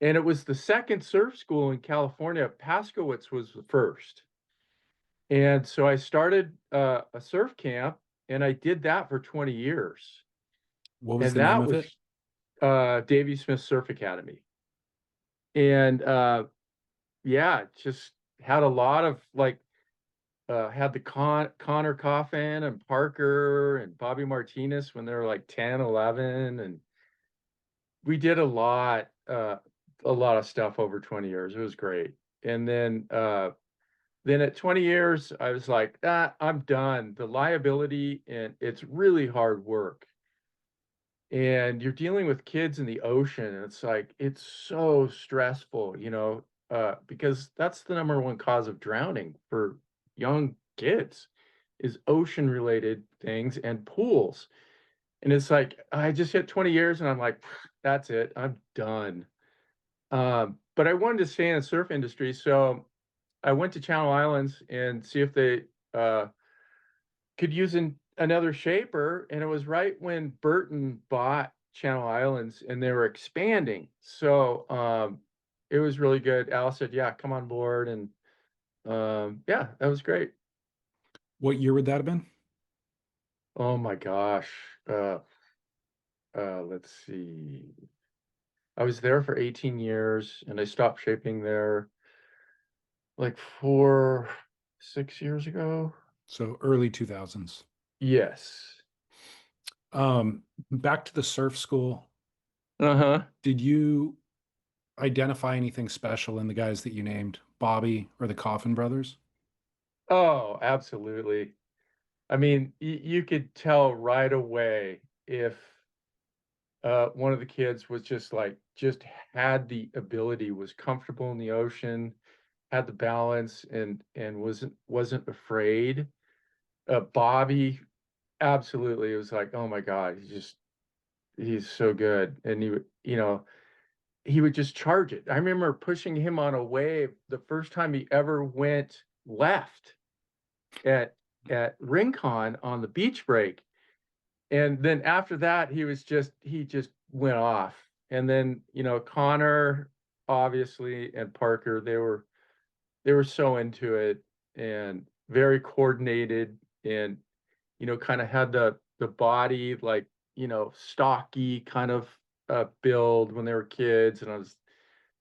And it was the second surf school in California. Paskowitz was the first. And so I started a surf camp, and I did that for 20 years. What was And the name that of was it? Davey Smith Surf Academy. And yeah, just had a lot of like had the Connor Coffin and Parker and Bobby Martinez when they were like 10, 11, and we did a lot of stuff over 20 years. It was great. And then at 20 years, I was like, I'm done. The liability, and it's really hard work. And you're dealing with kids in the ocean, and it's like, it's so stressful, because that's the number one cause of drowning for young kids is ocean related things and pools. And it's like, I just hit 20 years and I'm like, that's it. I'm done. But I wanted to stay in the surf industry. So I went to Channel Islands and see if they could use another shaper. And it was right when Burton bought Channel Islands and they were expanding. So it was really good. Al said, yeah, come on board. And yeah, that was great. What year would that have been? Oh my gosh. Uh, let's see. I was there for 18 years and I stopped shaping there like 6 years ago. So early 2000s. Yes. Back to the surf school. Uh-huh. Did you identify anything special in the guys that you named, Bobby or the Coffin brothers? Oh, absolutely. I mean, you could tell right away if one of the kids was just had the ability, was comfortable in the ocean, had the balance, and wasn't afraid. Bobby, absolutely, it was like, oh my God, he's so good, and he would just charge it. I remember pushing him on a wave the first time he ever went left at Rincon on the beach break. And then after that, he just went off. And then, Connor, obviously, and Parker, they were so into it and very coordinated and, kind of had the body like, stocky kind of build when they were kids. And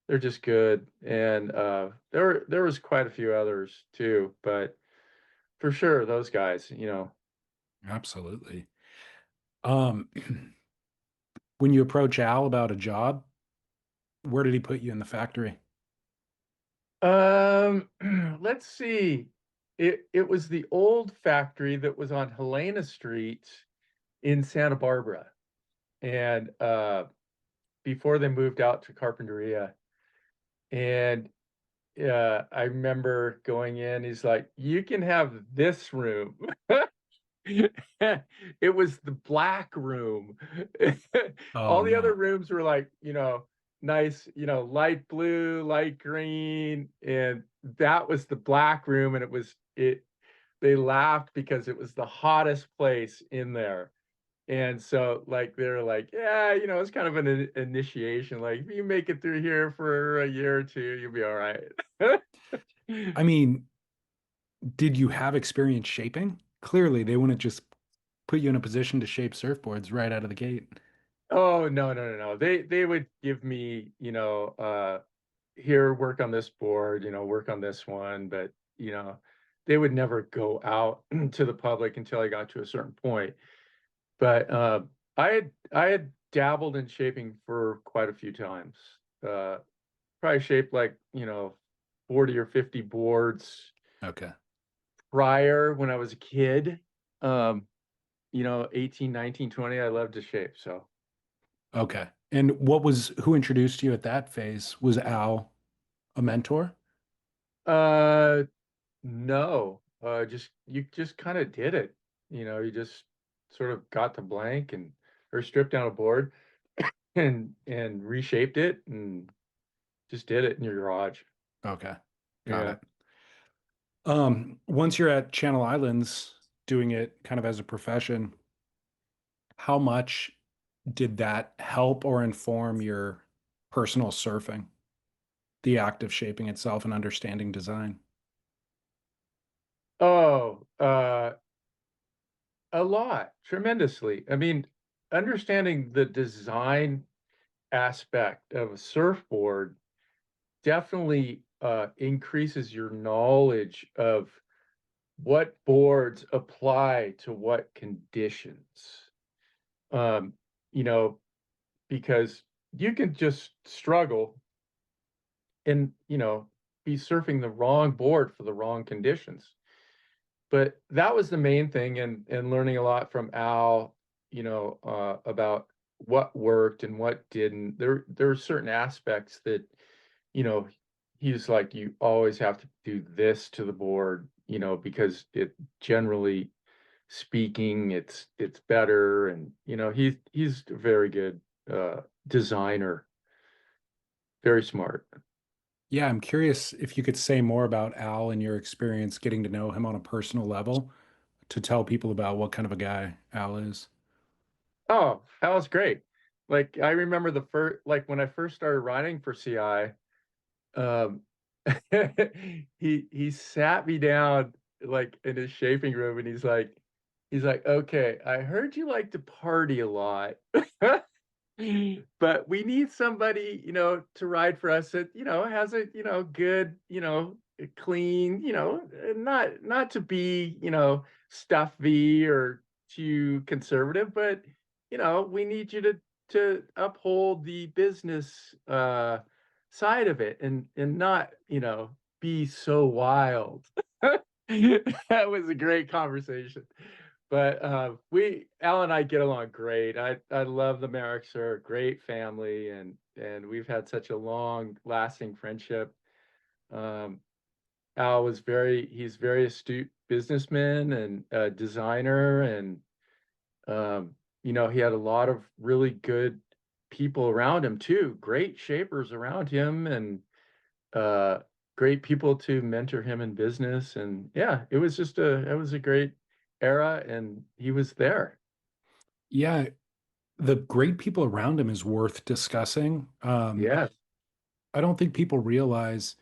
they're just good. And there was quite a few others too, but for sure, those guys. Absolutely. Um, when you approach Al about a job, where did he put you in the factory? Um, let's see. It was the old factory that was on Helena Street in Santa Barbara. And before they moved out to Carpinteria. And I remember going in, he's like, you can have this room. It was the black room. Oh All the other no. rooms were like, nice, light blue, light green, and that was the black room. And they laughed because it was the hottest place in there. And so like they're like, yeah, it's kind of an initiation. Like if you make it through here for a year or two, you'll be all right. I mean, did you have experience shaping? Clearly, they wouldn't just put you in a position to shape surfboards right out of the gate. Oh, no, no, no, no. They would give me, here, work on this board, work on this one, but they would never go out to the public until I got to a certain point. But I had dabbled in shaping for quite a few times. Probably shaped like, 40 or 50 boards Okay. prior when I was a kid. Um, 18, 19, 20, I loved to shape. So, Okay. And who introduced you at that phase? Was Al a mentor? uh, no, just you just kind of did it. You just sort of got to blank and or stripped down a board and reshaped it and just did it in your garage. Okay. Got Yeah. it. Once you're at Channel Islands doing it kind of as a profession, how much did that help or inform your personal surfing, the act of shaping itself and understanding design? Oh, a lot, tremendously. I mean, understanding the design aspect of a surfboard definitely increases your knowledge of what boards apply to what conditions. Um, you know, because you can just struggle and, be surfing the wrong board for the wrong conditions. But that was the main thing, and learning a lot from Al, about what worked and what didn't. There are certain aspects that, you know, he's like, you always have to do this to the board, because it generally speaking, it's better. And, he's a very good designer, very smart. Yeah, I'm curious if you could say more about Al and your experience getting to know him on a personal level to tell people about what kind of a guy Al is. Oh, that was great. Like I remember the first, like when I first started riding for CI, um, he sat me down like in his shaping room, and he's like, okay, I heard you like to party a lot. But we need somebody, to ride for us that, has a, good, clean, not to be, stuffy or too conservative, but we need you to uphold the business side of it and not, be so wild. That was a great conversation. But we Al and I get along great. I love the Merricks. They're a great family, and we've had such a long lasting friendship. Um, he's very astute businessman and designer, and he had a lot of really good people around him too. Great shapers around him, and uh, great people to mentor him in business. And yeah, it was a great era, and he was there. Yeah, the great people around him is worth discussing. Yes. I don't think people realize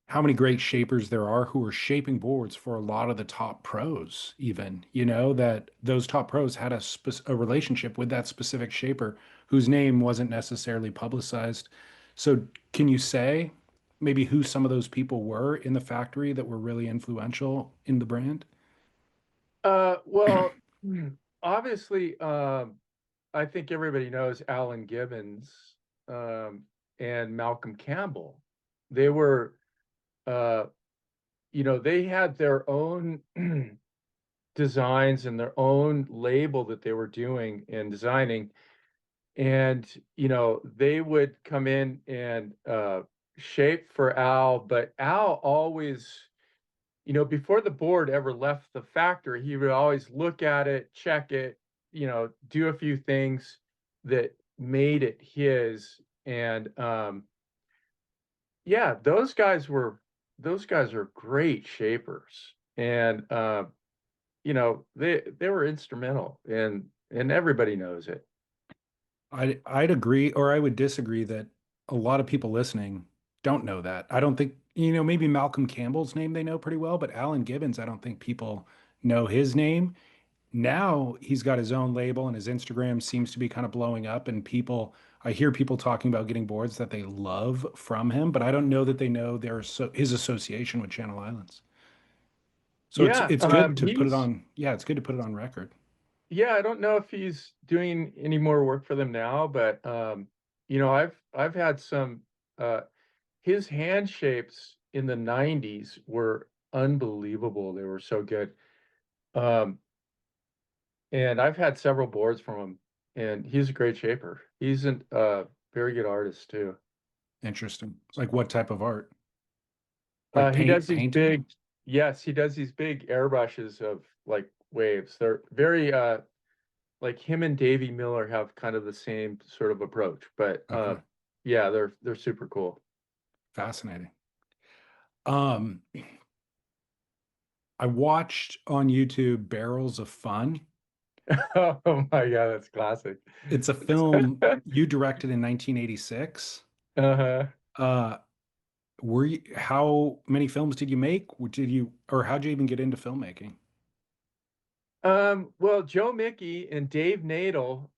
how many great shapers there are who are shaping boards for a lot of the top pros, even, that those top pros had a relationship with that specific shaper whose name wasn't necessarily publicized. So, can you say maybe who some of those people were in the factory that were really influential in the brand? Well, obviously, I think everybody knows Alan Gibbons, um, and Malcolm Campbell. They were, uh, they had their own designs and their own label that they were doing and designing. And, they would come in and shape for Al, but Al always, before the board ever left the factory, he would always look at it, check it, do a few things that made it his. And yeah, those guys are great shapers. And they were instrumental, and everybody knows it. I'd agree, or I would disagree that a lot of people listening don't know that. I don't think, maybe Malcolm Campbell's name they know pretty well, but Alan Gibbons, I don't think people know his name. Now he's got his own label and his Instagram seems to be kind of blowing up and I hear people talking about getting boards that they love from him, but I don't know that they know his association with Channel Islands. So it's Yeah, it's good to put it he's on, yeah, it's good to put it on record. Yeah, I don't know if he's doing any more work for them now, but you know, I've had some his hand shapes in the 90s were unbelievable. They were so good. Um and I've had several boards from him, and he's a great shaper. He's a very good artist too. Interesting. Like what type of art? Like He does these painting? big, yes, he does these big airbrushes of like waves. They're very like him and Davey Miller have kind of the same sort of approach, but Okay. yeah, they're super cool. Fascinating. Um, I watched on YouTube Barrels of Fun. Oh my God, that's classic. It's a film you directed in 1986. Uh-huh. Uh, how many films did you make? Did you, or how'd you even get into filmmaking? Well, Joe Mickey and Dave Nadel,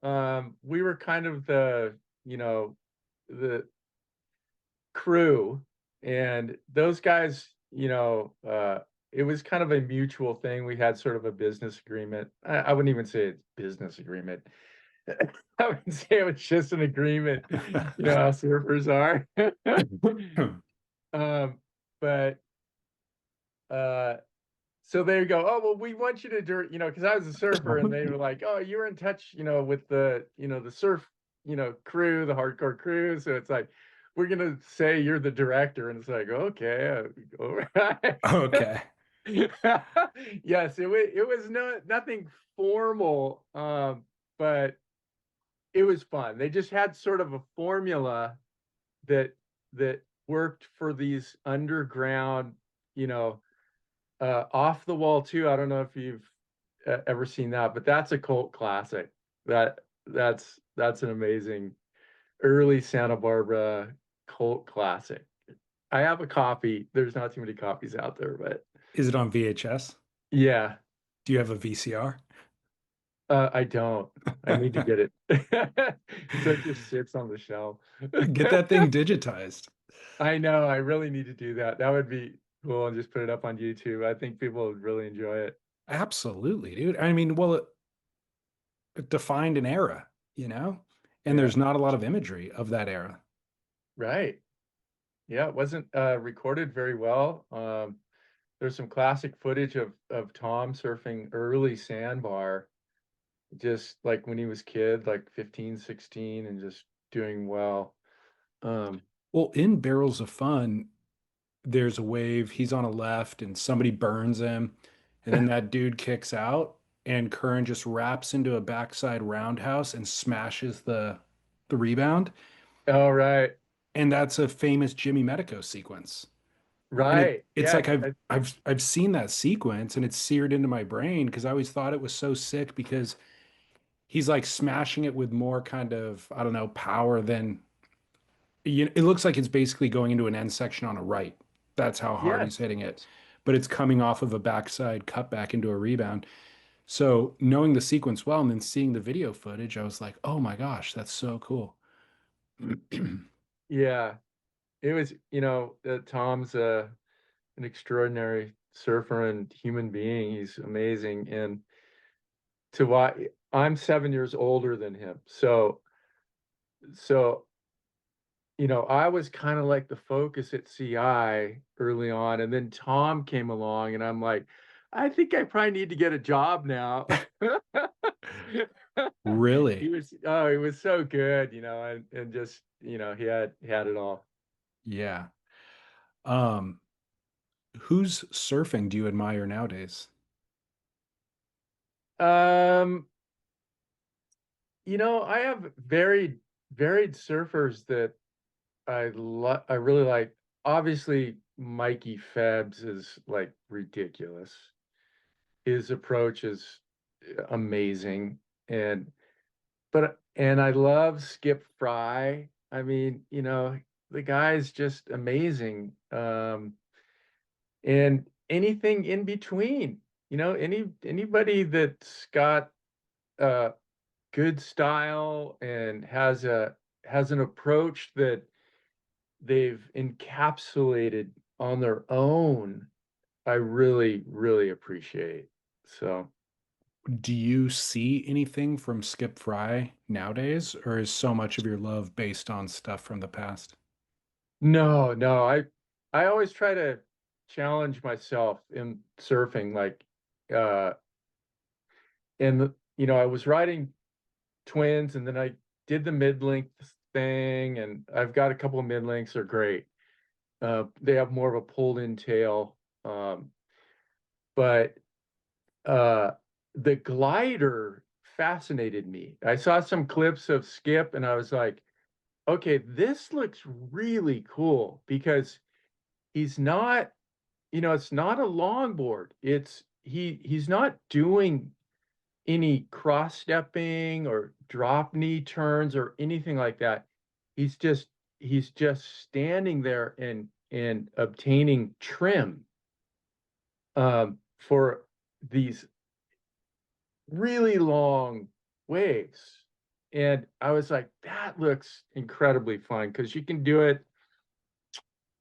we were kind of the, you know, the crew, and those guys, it was kind of a mutual thing. We had sort of a business agreement. I wouldn't even say it's business agreement. I would say it was just an agreement. You know how surfers are. um, but uh, so they go, oh well, we want you to do, because I was a surfer, and they were like, oh, you're in touch, with the, the surf, crew, the hardcore crew. So it's like, we're gonna say you're the director, and it's like, okay, all right. Okay. Yes, it was nothing formal, but it was fun. They just had sort of a formula that that worked for these underground, you know, Off the Wall too. I don't know if you've ever seen that, but that's a cult classic. That's an amazing early Santa Barbara cult classic. I have a copy. There's not too many copies out there, but Is it on VHS? yeah, Do you have a VCR? I don't. I need to get it. So it just sits on the shelf. Get that thing digitized. I know. I really need to do that. That would be cool, and just put it up on YouTube. I think people would really enjoy it. Absolutely, dude. I mean, well, it defined an era, you know? And Yeah. there's not a lot of imagery of that era. Right. Yeah, it wasn't recorded very well. There's some classic footage of Tom surfing early sandbar, just like when he was kid, like 15, 16, and just doing well. Um, Well, in Barrels of Fun, there's a wave, he's on a left and somebody burns him, and then that dude kicks out and Curran just wraps into a backside roundhouse and smashes the rebound. oh, right. And that's a famous Jimmy Medico sequence. And Right. it's Yeah. like I've seen that sequence and it's seared into my brain because I always thought it was so sick because he's like smashing it with more kind of, I don't know, power than it looks like it's basically going into an end section on a right. That's how hard he's Yes. hitting it. But it's coming off of a backside cutback into a rebound. So knowing the sequence well and then seeing the video footage, I was like, oh my gosh, that's so cool. Yeah. It was, Tom's an extraordinary surfer and human being. He's amazing. And to why I'm 7 years older than him. So I was kind of like the focus at CI early on, and then Tom came along, and I'm like, I think I probably need to get a job now. Really? He was so good, and just, he had it all. Yeah. Um, whose surfing do you admire nowadays? Um, I have varied surfers that I really like. Obviously, Mikey Febbs is like ridiculous. His approach is amazing, and I love Skip Frye. I mean, the guy's just amazing. And anything in between, anybody that's got uh good style and has an approach that they've encapsulated on their own, I really, really appreciate. So, Do you see anything from Skip Frye nowadays, or is so much of your love based on stuff from the past? No, no, I always try to challenge myself in surfing, like uh and I was riding twins and then I did the mid-length thing and I've got a couple of mid-lengths, they're great. They have more of a pulled in tail. But uh the glider fascinated me. I saw some clips of Skip and I was like, okay, this looks really cool because he's not, it's not a longboard. He's not doing any cross stepping or drop knee turns or anything like that. He's just he's just standing there and obtaining trim for these really long waves. And I was like, that looks incredibly fun because you can do it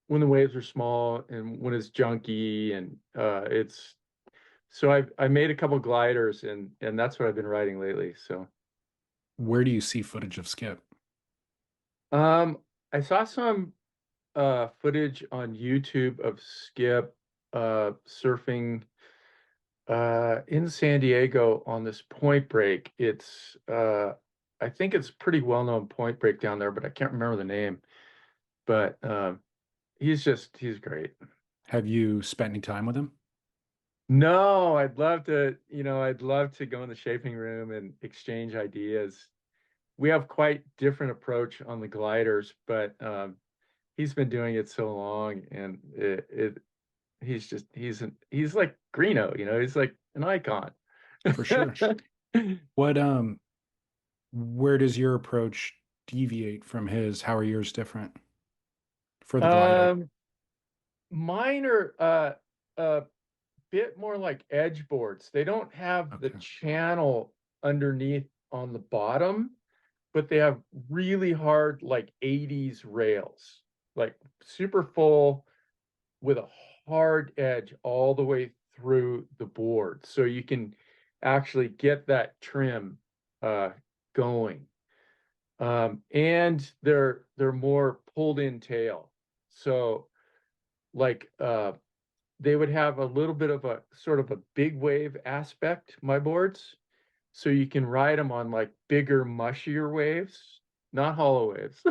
when the waves are small and when it's junky and it's so I made a couple gliders and that's what I've been riding lately. So Where do you see footage of Skip? um I saw some footage on YouTube of Skip surfing in San Diego on this point break. It's I think it's pretty well known point break down there, but I can't remember the name. But he's great. Have you spent any time with him? No, I'd love to, I'd love to go in the shaping room and exchange ideas. We have quite different approach on the gliders, but he's been doing it so long and he's like Greenough, he's like an icon. For sure. What where does your approach deviate from his? How are yours different for the glider? Um, Mine are a bit more like edge boards. They don't have the Okay. channel underneath on the bottom, but they have really hard like 80s rails, like super full with a hard edge all the way through the board. So you can actually get that trim uh going. And they're more pulled in tail. So like they would have a little bit of a sort of a big wave aspect, my boards. So you can ride them on like bigger, mushier waves, not hollow waves.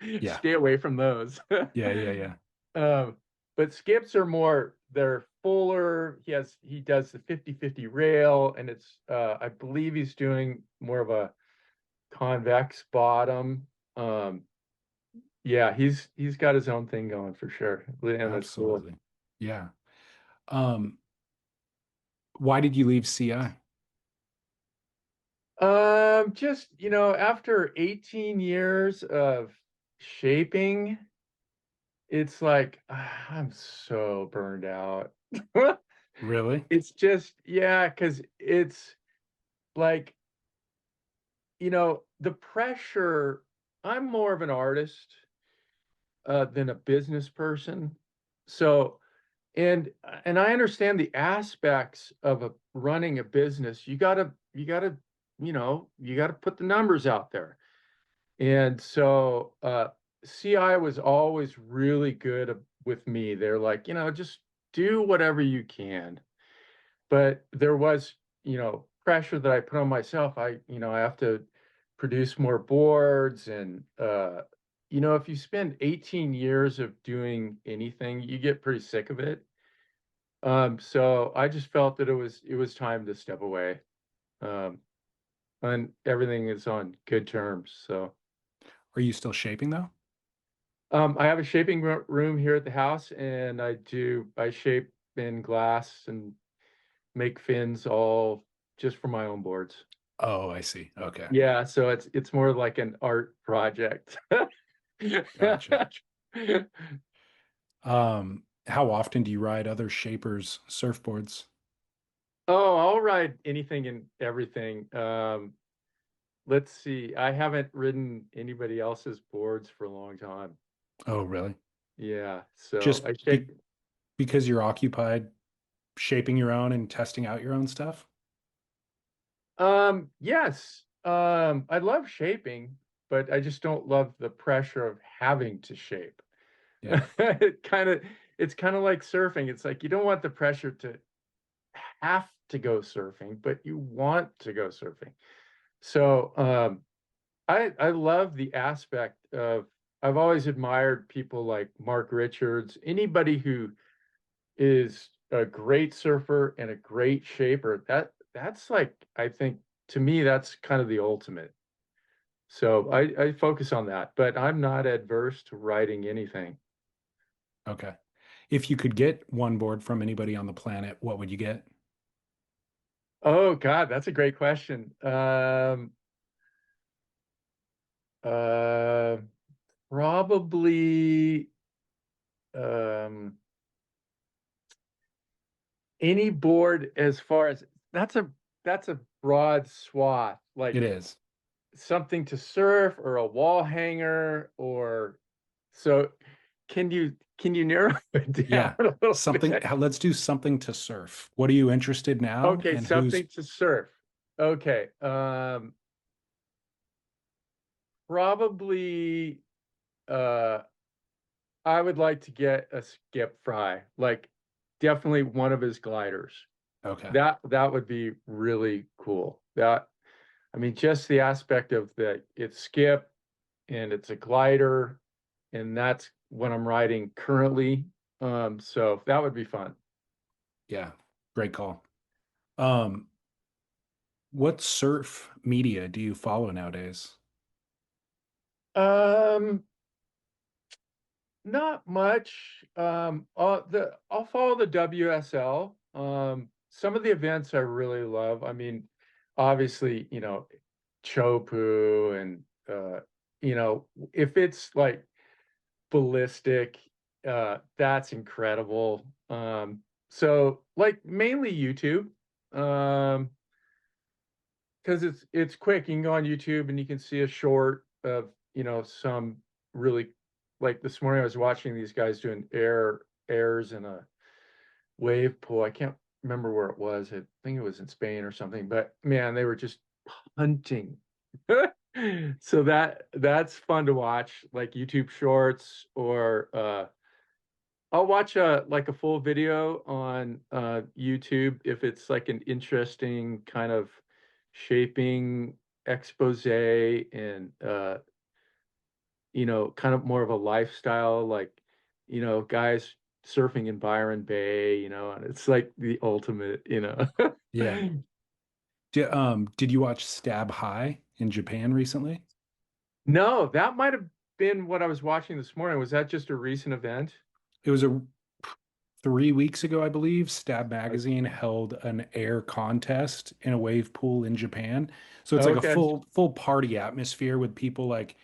Yeah. Stay away from those. Yeah, yeah, yeah. Um, but skips are more, they're fuller. He does the 50-50 rail, and it's I believe he's doing more of a convex bottom. Um, yeah, he's got his own thing going for sure. And that's cool. Absolutely. Yeah. Um, why did you leave CI? Just, after 18 years of shaping, it's like I'm so burned out. Really? It's just, yeah, because it's like, the pressure, I'm more of an artist than a business person. So, and I understand the aspects of running a business. You gotta put the numbers out there. And so CI was always really good with me. They're like, just do whatever you can. But there was, pressure that I put on myself. I have to produce more boards and if you spend 18 years of doing anything, you get pretty sick of it. So I just felt that it was time to step away. Um, and everything is on good terms. So Are you still shaping though? I have a shaping room here at the house, and I shape in glass and make fins all just for my own boards. Oh, I see. Okay. Yeah, so it's more like an art project. Gotcha. How often do you ride other shapers' surfboards? Oh, I'll ride anything and everything. Let's see. I haven't ridden anybody else's boards for a long time. Oh, really? Yeah, so Just I shape. because you're occupied shaping your own and testing out your own stuff? Yes. I love shaping, but I just don't love the pressure of having to shape. Yeah. It kind of, it's kind of like surfing. It's like you don't want the pressure to have to go surfing, but you want to go surfing. So, I love the aspect of, I've always admired people like Mark Richards, anybody who is a great surfer and a great shaper. That's like, I think to me, that's kind of the ultimate. So I focus on that, but I'm not adverse to writing anything. Okay. If you could get one board from anybody on the planet, what would you get? Oh God, that's a great question. Uh, Probably um any board, as far as that's a broad swath, It like is. something to surf or a wall hanger, or so can you narrow it down Yeah. a little Something, bit? let's do something to surf. What are you interested now Okay, and who's something to surf. Okay. Probably uh I would like to get a skip fry, like definitely one of his gliders. okay. That would be really cool. That, I mean, just the aspect of that it's skip and it's a glider, and that's what I'm riding currently. So that would be fun. Yeah. Great call. Um, what surf media do you follow nowadays? Um, Not much. I'll follow the WSL. Some of the events I really love. I mean, obviously, Chopu and if it's like ballistic, that's incredible. So like mainly YouTube. Um, because it's quick. You can go on YouTube and you can see a short of, some really, like this morning I was watching these guys doing airs in a wave pool. I can't remember where it was. I think it was in Spain or something, but man, they were just hunting. So that's fun to watch, like YouTube shorts, or I'll watch a full video on YouTube if it's like an interesting kind of shaping expose, and kind of more of a lifestyle, like, guys surfing in Byron Bay, and it's like the ultimate. Yeah. Did you watch Stab High in Japan recently? No, that might have been what I was watching this morning. Was that just a recent event? It was a 3 weeks ago, I believe. Stab O- Magazine held an air contest in a wave pool in Japan. So it's like a Okay. full party atmosphere with people like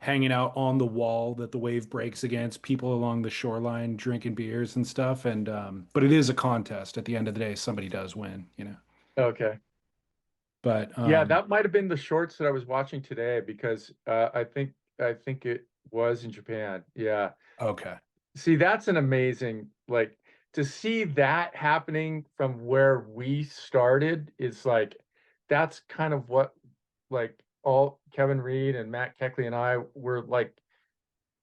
hanging out on the wall that the wave breaks against, people along the shoreline drinking beers and stuff. And but it is a contest. At the end of the day, somebody does win. Okay. But Yeah, that might have been the shorts that I was watching today, because I think it was in Japan. Yeah. okay. See, that's an amazing, like, to see that happening from where we started is like, that's kind of what, like, all Kevin Reed and Matt Keckley and I were like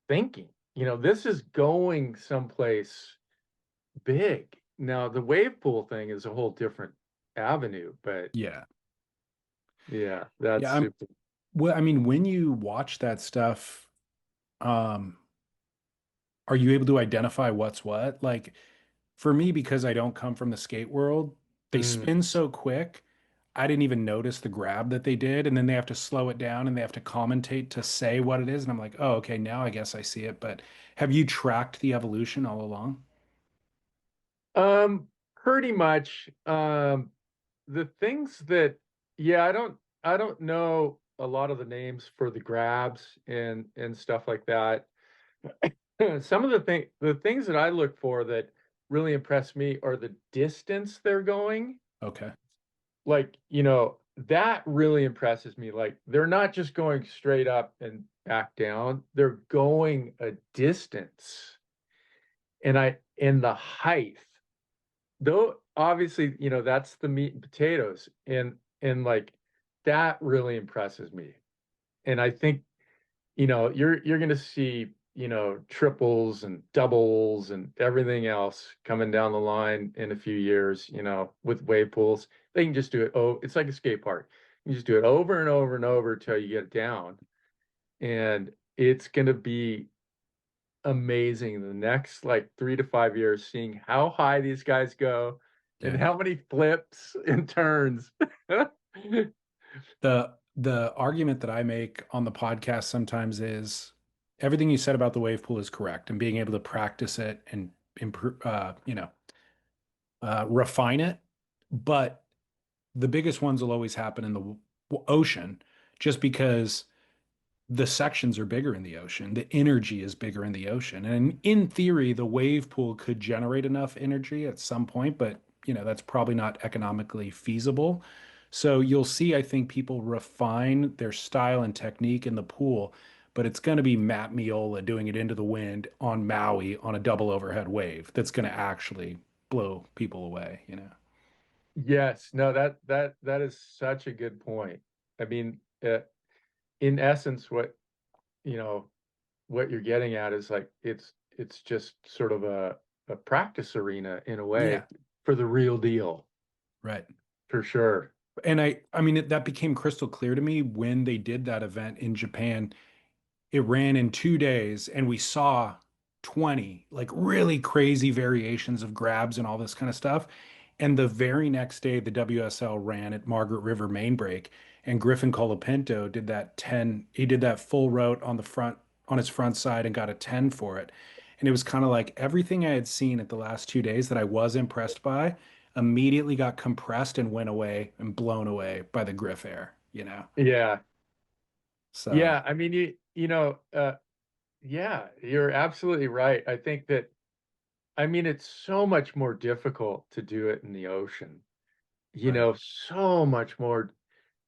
thinking, this is going someplace big. Now, the wave pool thing is a whole different avenue, but Yeah. yeah, that's Yeah, I'm super. well, I mean, when you watch that stuff, um, are you able to identify what's what? Like for me, because I don't come from the skate world, they Mm. spin so quick. I didn't even notice the grab that they did, and then they have to slow it down and they have to commentate to say what it is. And I'm like, oh, okay, now I guess I see it. But have you tracked the evolution all along? Pretty much. The things that, yeah, I don't know a lot of the names for the grabs and stuff like that. Some of the things that I look for that really impress me are the distance they're going. Okay. Like, that really impresses me. Like, they're not just going straight up and back down, they're going a distance. And the height, though, obviously, that's the meat and potatoes. And like that really impresses me. And I think, you're going to see, triples and doubles and everything else coming down the line in a few years, with wave pools. They can just do it. Oh, it's like a skate park. You just do it over and over and over until you get it down. And it's going to be amazing the next like 3 to 5 years, seeing how high these guys go and Yeah. how many flips and turns. The argument that I make on the podcast sometimes is everything you said about the wave pool is correct, and being able to practice it and improve, refine it. But the biggest ones will always happen in the ocean, just because the sections are bigger in the ocean. The energy is bigger in the ocean. And in theory, the wave pool could generate enough energy at some point, but that's probably not economically feasible. So you'll see, I think, people refine their style and technique in the pool, but it's going to be Matt Miola doing it into the wind on Maui on a double overhead wave that's going to actually blow people away. Yes, no, that is such a good point. I mean, in essence, you know, what you're getting at is like it's just sort of a practice arena in a way Yeah, for the real deal, right. for sure. And I mean, that became crystal clear to me when they did that event in Japan. It ran in 2 days, and we saw 20 like really crazy variations of grabs and all this kind of stuff. And the very next day, the WSL ran at Margaret River Main Break, and Griffin Colapinto did that 10. He did that full route on the front, on his front side, and got a 10 for it. And it was kind of like everything I had seen at the last 2 days that I was impressed by immediately got compressed and went away and blown away by the Griff Air. Yeah. So Yeah, I mean, yeah, you're absolutely right. I think that, I mean, it's so much more difficult to do it in the ocean, right. so much more,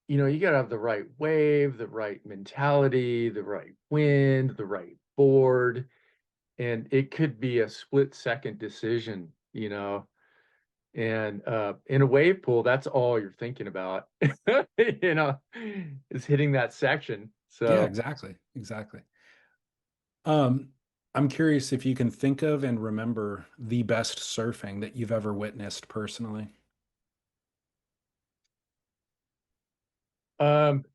you got to have the right wave, the right mentality, the right wind, the right board, and it could be a split second decision, and in a wave pool, that's all you're thinking about, you know, is hitting that section. Yeah, So, exactly. Exactly. Um, I'm curious if you can think of and remember the best surfing that you've ever witnessed personally. um,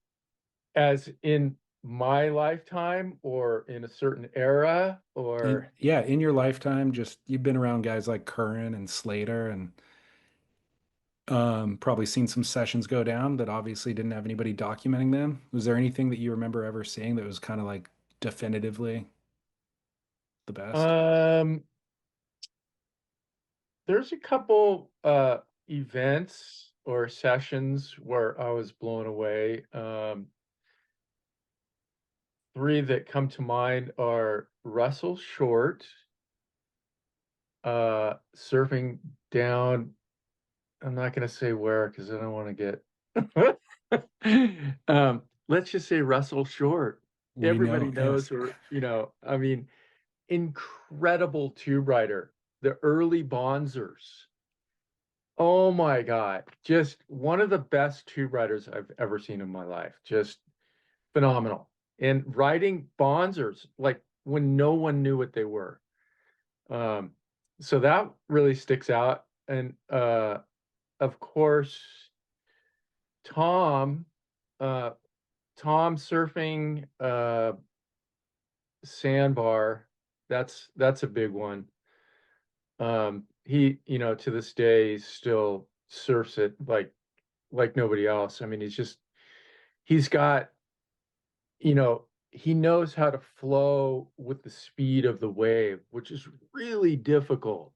as in my lifetime or in a certain era In or yeah, in your lifetime, just you've been around guys like Curran and Slater, and probably seen some sessions go down that obviously didn't have anybody documenting them. Was there anything that you remember ever seeing that was kind of like definitively the best? um there's a couple events or sessions where I was blown away. Three that come to mind are Russell Short, surfing down, I'm not going to say where because I don't want to get let's just say Russell Short. We Everybody know, knows, yes. or I mean, incredible tube rider, the early Bonzers. Oh my God. Just one of the best tube riders I've ever seen in my life. Just phenomenal. And riding Bonzers, like when no one knew what they were. Um, so that really sticks out. And of course, Tom, uh, Tom surfing sandbar, that's a big one. He, to this day still surfs it like nobody else. I mean, he's got, he knows how to flow with the speed of the wave, which is really difficult.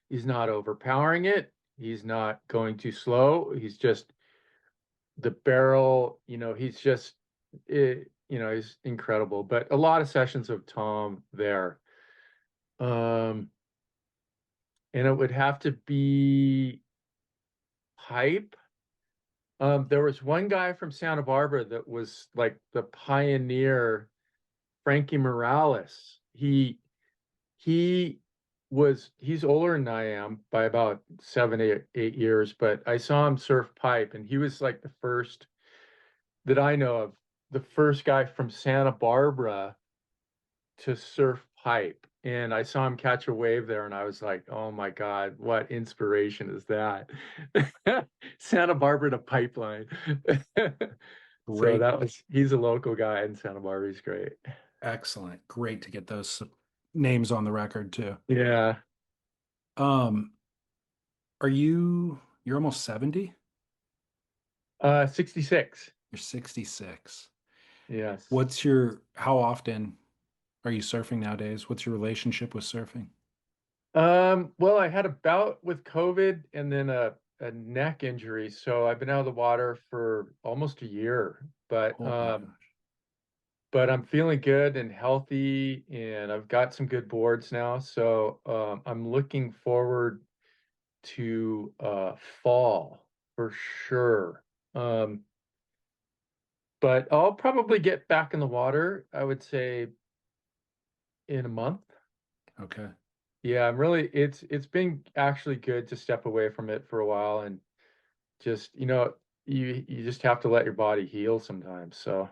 He's not overpowering it. He's not going too slow. He's just the barrel, he's incredible. But a lot of sessions of Tom there. Um, and it would have to be hype. There was one guy from Santa Barbara that was like the pioneer, Frankie Morales. He he's older than I am by about 7, 8 years, but I saw him surf pipe, and he was like the first that I know of, the first guy from Santa Barbara to surf pipe. And I saw him catch a wave there, and I was like, oh my God, what inspiration is that? Santa Barbara to Pipeline. So Great. he's a local guy in Santa Barbara. He's great. Excellent. Great to get those names on the record too. Yeah. Um, you're almost 70? 66. You're 66. Yes. How often are you surfing nowadays? What's your relationship with surfing? Well, I had a bout with COVID and then a neck injury. So I've been out of the water for almost a year, Oh my gosh. but I'm feeling good and healthy, and I've got some good boards now. So I'm looking forward to fall for sure. Um, but I'll probably get back in the water, I would say in a month. Okay. Yeah, it's been actually good to step away from it for a while and just, you just have to let your body heal sometimes. So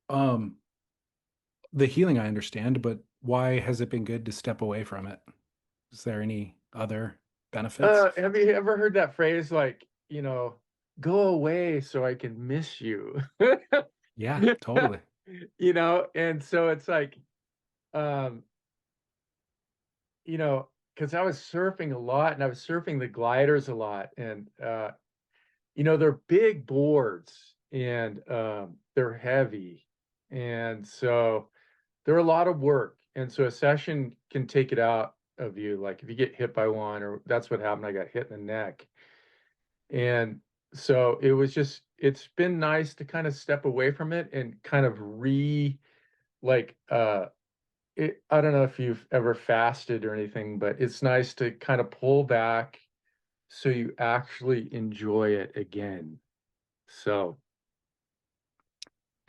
Um, the healing I understand, but why has it been good to step away from it? Is there any other benefits? have you ever heard that phrase like, go away so I can miss you? Yeah, totally. And so it's like, um, because I was surfing a lot and I was surfing the gliders a lot, and they're big boards, and they're heavy. And so they're a lot of work. And so a session can take it out of you. Like if you get hit by one, or that's what happened. I got hit in the neck. And so it's been nice to kind of step away from it and kind of like, I don't know if you've ever fasted or anything, but it's nice to kind of pull back so you actually enjoy it again. So,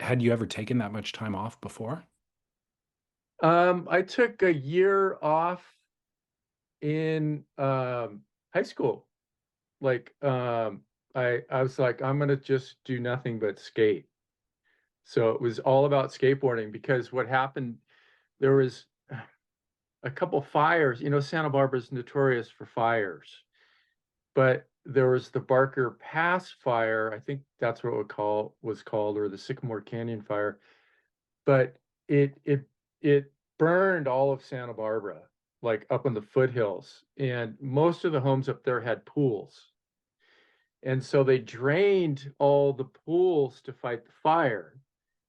Had you ever taken that much time off before? I took a year off in high school. Like, I was like, I'm gonna just do nothing but skate. So it was all about skateboarding, because what happened, there was a couple fires. Santa Barbara's notorious for fires, but there was the Barker Pass fire. I think that's what was called, or the Sycamore Canyon fire. But it burned all of Santa Barbara, like up in the foothills, and most of the homes up there had pools. And so they drained all the pools to fight the fire.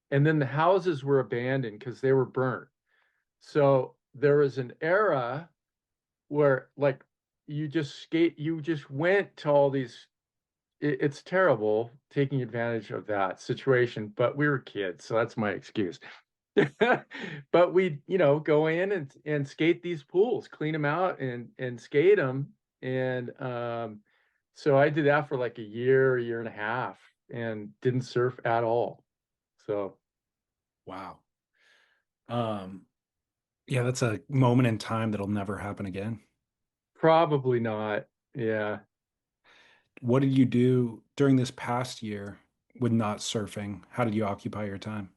And then the houses were abandoned because they were burnt. So there was an era where, like, you just went to all these. It's terrible taking advantage of that situation, but we were kids, so that's my excuse. But we, go in and skate these pools, clean them out and skate them. And so I did that for like a year and a half, and didn't surf at all. So Wow. Um, yeah, that's a moment in time that'll never happen again. probably not. Yeah. What did you do during this past year with not surfing? How did you occupy your time?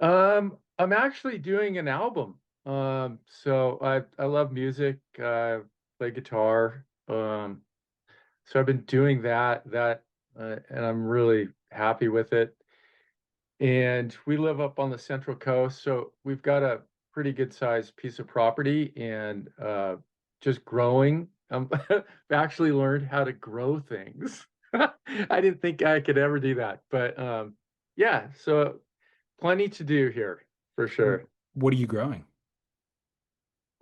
I'm actually doing an album. So I love music, play guitar. So I've been doing and I'm really happy with it. And we live up on the Central Coast, so we've got a pretty good sized piece of property, and just growing. I've actually learned how to grow things. I didn't think I could ever do that, but yeah, so plenty to do here for sure. What are you growing?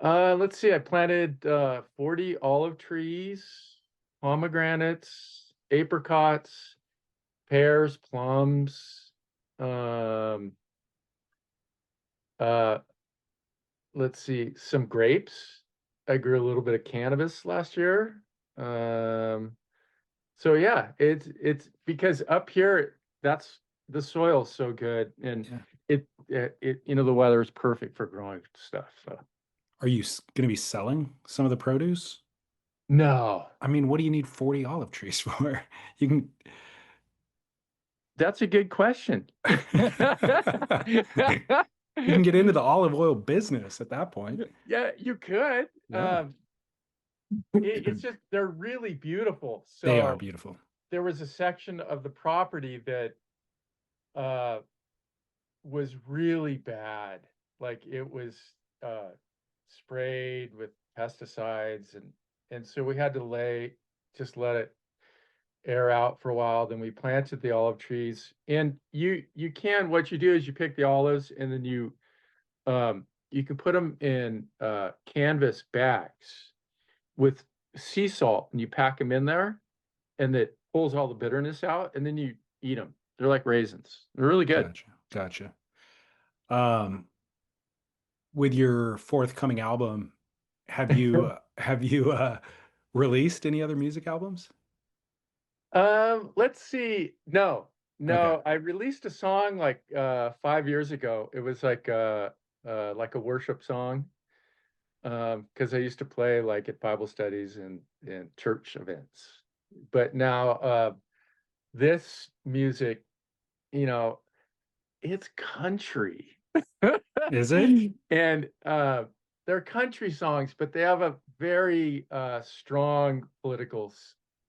Let's see, I planted 40 olive trees, pomegranates, apricots, pears, plums, um, uh, let's see, some grapes. I grew a little bit of cannabis last year. Um, so yeah, it's because up here, that's the soil's so good, and Yeah. the weather is perfect for growing stuff. So Are you going to be selling some of the produce? No, I mean, what do you need 40 olive trees for? You can that's a good question. you can get into the olive oil business at that point. Yeah, you could. Yeah. It's just they're really beautiful. They are So beautiful. there was a section of the property that uh was really bad. Like it was uh sprayed with pesticides and so we had to just let it air out for a while. Then we planted the olive trees. And you can what you do is you pick the olives and then you can put them in canvas bags with sea salt and you pack them in there and it pulls all the bitterness out and then you eat them. They're like raisins. They're really good. Gotcha. Gotcha. Um, with your forthcoming album, have you released any other music albums? Let's see. No, Okay. no, I released a song like 5 years ago. It was like a worship song. Because I used to play like at Bible studies and church events. But now this music, you know, it's country. Is it? And they're country songs, but they have a very strong political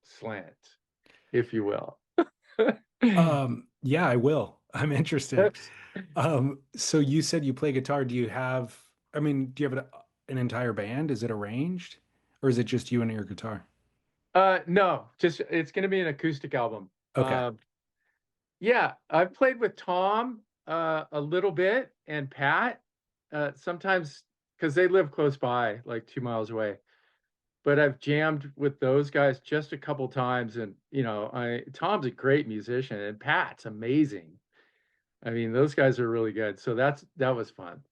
slant, if you will. Yeah, I will. I'm interested. So you said you play guitar. Do you have, I mean, do you have an entire band? Is it arranged? Or is it just you and your guitar? No, just it's going to be an acoustic album. Okay. Yeah, I've played with Tom a little bit and Pat sometimes because they live close by, like 2 miles away. But I've jammed with those guys just a couple times, and I Tom's a great musician and Pat's amazing. I mean, those guys are really good. So that was fun.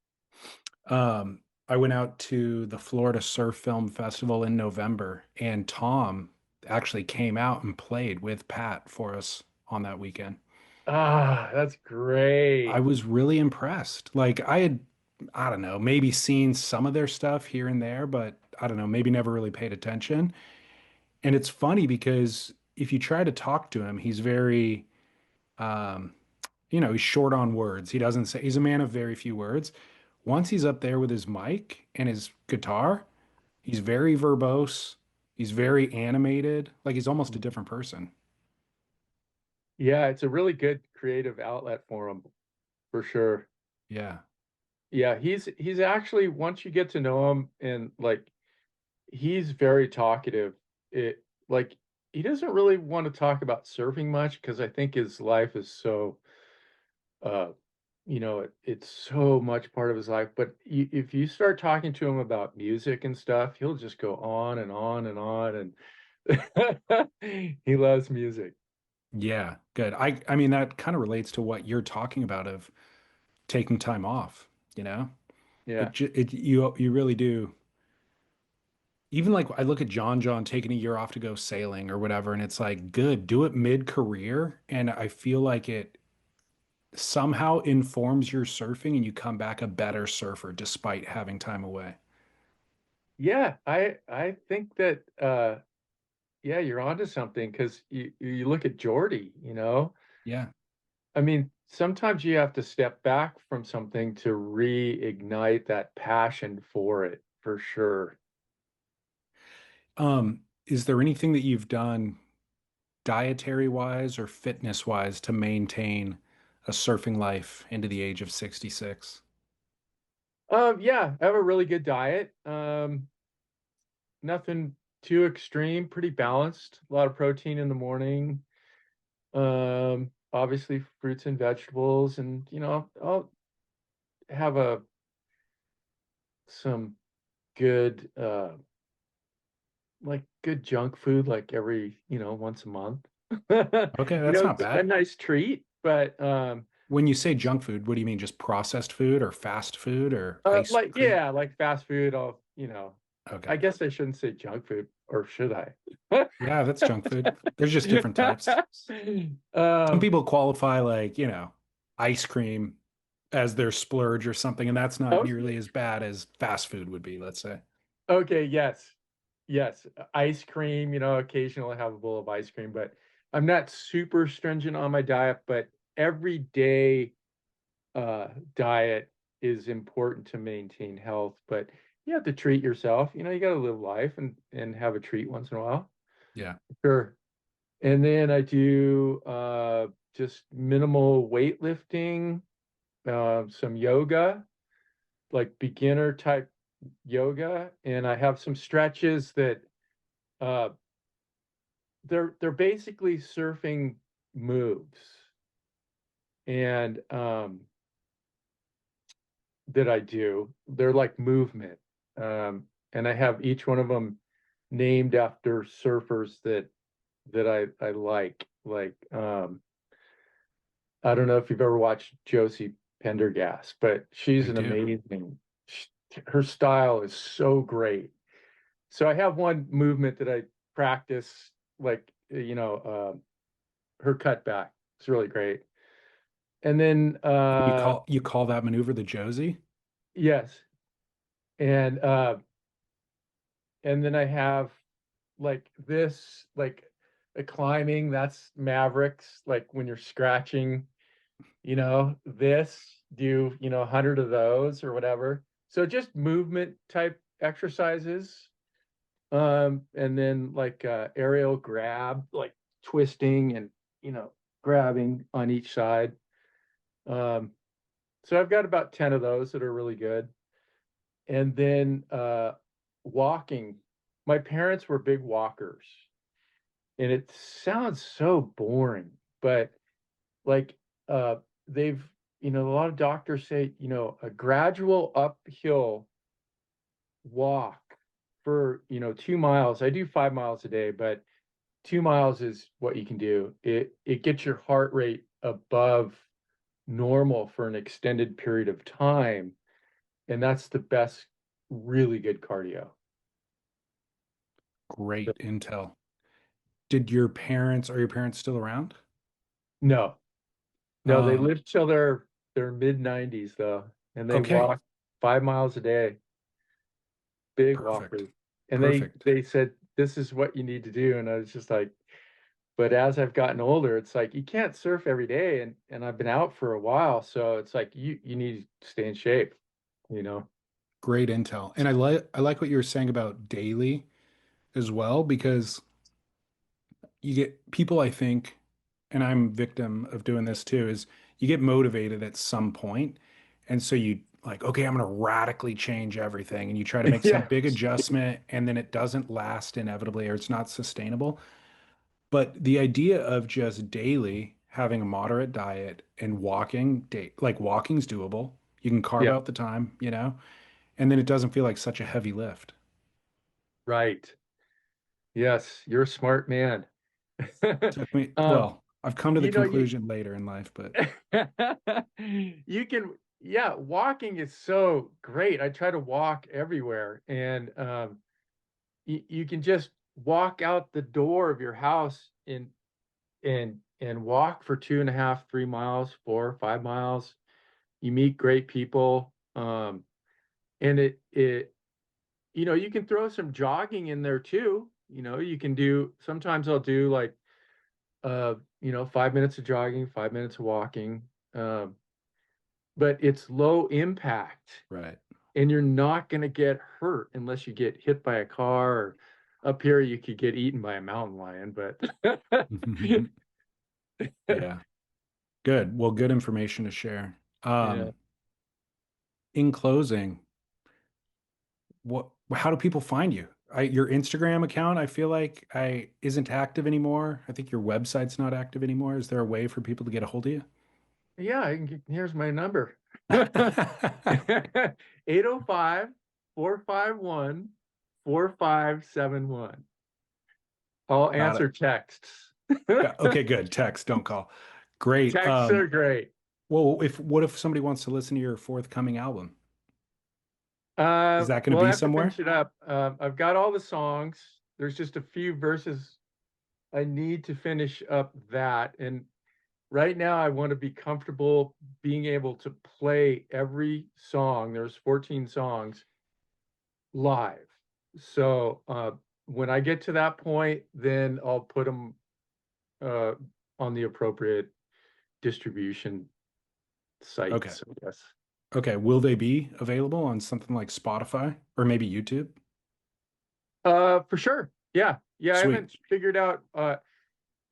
I went out to the Florida Surf Film Festival in November, and Tom actually came out and played with Pat for us on that weekend. Ah, that's I great. was really impressed. Like I had, I don't know, maybe seen some of their stuff here and there, but I don't know, maybe never really paid attention. And it's funny because if you try to talk to him, he's very, um, he's short on words. He doesn't say, he's a man of very few words. Once he's up there with his mic and his guitar, he's very verbose. He's very animated. Like he's almost a different person. Yeah, it's a really good creative outlet for him, for sure. Yeah. Yeah, he's actually once you get to know him and like he's very talkative. It like he doesn't really want to talk about surfing much because I think his life is so uh it's so much part of his life. But if you start talking to him about music and stuff, he'll just go on and on and on and he loves music. Yeah. Good. I mean, that kind of relates to what you're talking about of taking time off, you know? Yeah. You really do. Even like I look at John taking a year off to go sailing or whatever, and it's like, good, do it mid-career. And I feel like it somehow informs your surfing and you come back a better surfer despite having time away. Yeah, I think that yeah, you're onto something because you look at Jordy. Yeah. I mean, sometimes you have to step back from something to reignite that passion for it, for sure. Is there anything that you've done dietary wise or fitness wise to maintain a surfing life into the age of 66? Yeah, I have a really good diet. Nothing too extreme, pretty balanced. A lot of protein in the morning. Obviously fruits and vegetables, and I'll have a some good like good junk food like every once a month. Okay, that's not A bad. nice treat, but When you say junk food, what do you mean? Just processed food or fast food or ice like cream? yeah, like fast food. I Okay. guess I shouldn't say junk food, or should I? Yeah, that's junk food. There's just different types. Some um people qualify like, ice cream as their splurge or something, and that's not Oh, nearly as bad as fast food would be, let's say. okay, yes. Yes. Ice cream, occasionally have a bowl of ice cream, but I'm not super stringent on my diet, but every day diet is important to maintain health. But you have to treat yourself. You got to live life and have a treat once in a while. Yeah. Sure. And then I do just minimal weightlifting, some yoga, like beginner type yoga, and I have some stretches that uh they're basically surfing moves and that I do. They're like movement. And I have each one of them named after surfers that I like. Like I don't know if you've ever watched Josie Pendergast, but she's I an do. amazing. Her style is so great. So I have one movement that I practice, like her cutback. It's really great. And then You call that maneuver the Josie? yes, and then I have like this, like a climbing. That's Mavericks. Like when you're scratching, this do 100 of those or whatever. So just movement type exercises. And then like aerial grab, like twisting and grabbing on each side. Um, so I've got about 10 of those that are really good. And then walking. My parents were big walkers, and it sounds so boring, but like uh they've a lot of doctors say, a gradual uphill walk for 2 miles. I do 5 miles a day, but 2 miles is what you can do. It gets your heart rate above normal for an extended period of time, and that's the best, really good cardio. So, Great intel. Are your parents still around? no, no, they Um, live till their mid 90s though, and they okay, walk 5 miles a day, big perfect. walkers. And they Perfect. they said this is what you need to do, and I was just like, but as I've gotten older, it's like you can't surf every day, and I've been out for a while, so it's like you need to stay in shape, you know. Great intel. And I like what you were saying about daily as well, because you get people, I think, and I'm victim of doing this too, is you get motivated at some point, and so you like, okay, I'm going to radically change everything, and you try to make some Yeah, big adjustment, and then it doesn't last inevitably, or it's not sustainable. But the idea of just daily having a moderate diet and walking, like walking's doable. You can carve yeah, out the time, and then it doesn't feel like such a heavy lift. right. Yes, you're a smart man. Took me, um, well, I've come to the you know, you conclusion later in life, but you can, yeah, walking is so great. I try to walk everywhere, and you can just walk out the door of your house and walk for 2.5, 3 miles, 4, 5 miles. You meet great people. And you can throw some jogging in there too. You can do, sometimes I'll do like 5 minutes of jogging, 5 minutes of walking. Um, but it's low impact, right. and you're not going to get hurt unless you get hit by a car, or up here you could get eaten by a mountain lion, but Yeah. Good. Well, good information to share. yeah. In closing, how do people find you? Your Instagram account, I feel like I isn't active anymore. I think your website's not active anymore. Is there a way for people to get a hold of you? Yeah, here's my number. 805 451 4571. I'll Got it. answer texts. Okay, good. Text, don't call. Great. Texts are great. Well, what if somebody wants to listen to your forthcoming album? Is that going to We'll be have to somewhere? finish it up. I've got all the songs. There's just a few verses I need to finish up that. And right now I want to be comfortable being able to play every song. There's 14 songs live. So when I get to that point, then I'll put them uh, on the appropriate distribution Okay. sites, I guess. Okay. Will they be available on something like Spotify or maybe YouTube? For sure. Yeah. Yeah. I Sweet. haven't figured out,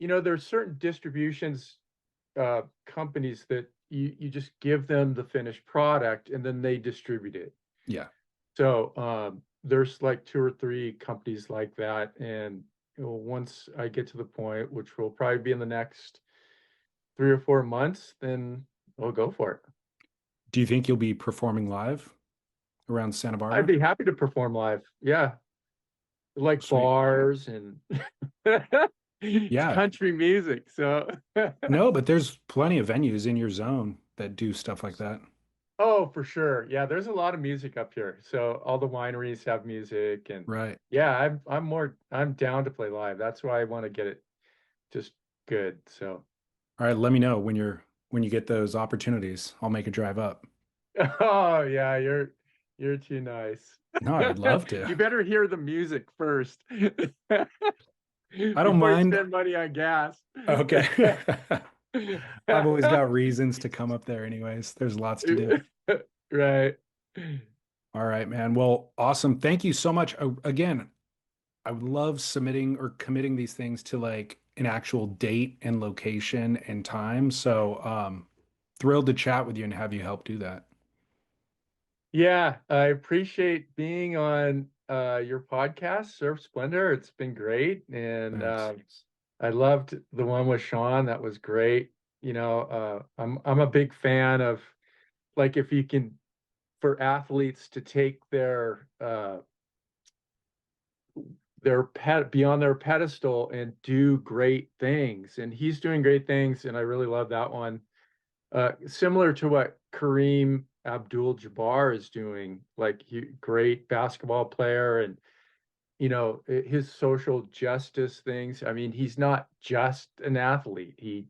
there's certain distributions, companies that you just give them the finished product and then they distribute it. Yeah. So there's like two or three companies like that. And once I get to the point, which will probably be in the next 3 or 4 months, then we'll go for it. Do you think you'll be performing live around Santa I'd Barbara? be happy to perform live. Yeah. Like Sweet. bars and it's Yeah. country music. So No, but there's plenty of venues in your zone that do stuff like that. oh, for sure. Yeah, there's a lot of music up here. So all the wineries have music and Right. yeah, I'm down to play live. That's why I want to get it just good. So All right. Let me know when you get those opportunities. I'll make a drive up. oh yeah, you're too nice. No, I'd love to. You better hear the music first I don't before you mind. spend money on gas. Okay. I've always got reasons to come up there anyways. There's lots to do. Right. All right, man. Well, awesome. Thank you so much. Again, I would love submitting or committing these things to like an actual date and location and time. So, thrilled to chat with you and have you help do that. Yeah, I appreciate being on your podcast, Surf Splendor. It's been great. And Thanks. I loved the one with Sean. That was great. I'm a big fan of like if you can for athletes to take their pet beyond their pedestal and do great things. And he's doing great things, and I really love that one. Similar to what Kareem Abdul-Jabbar is doing, like great basketball player, and his social justice things. I mean, he's not just an athlete. He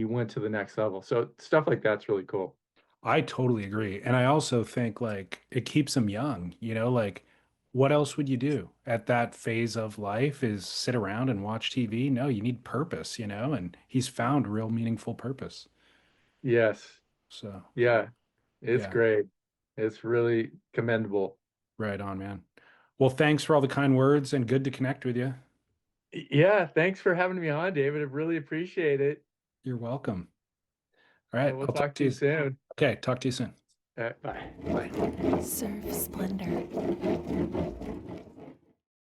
went to the next level. So stuff like that's really cool. I totally agree. And I also think like it keeps them young, like what else would you do at that phase of life is sit around and watch TV? No, you need purpose, and he's found real meaningful purpose. Yes. So, Yeah. It's yeah, great. It's really commendable. right on, man. Well, thanks for all the kind words and good to connect with you. Yeah. Thanks for having me on, David. I really appreciate it. You're welcome. All right, We'll I'll talk talk to to you you. soon. Okay, talk to you soon. Bye. Bye. Surf Splendor.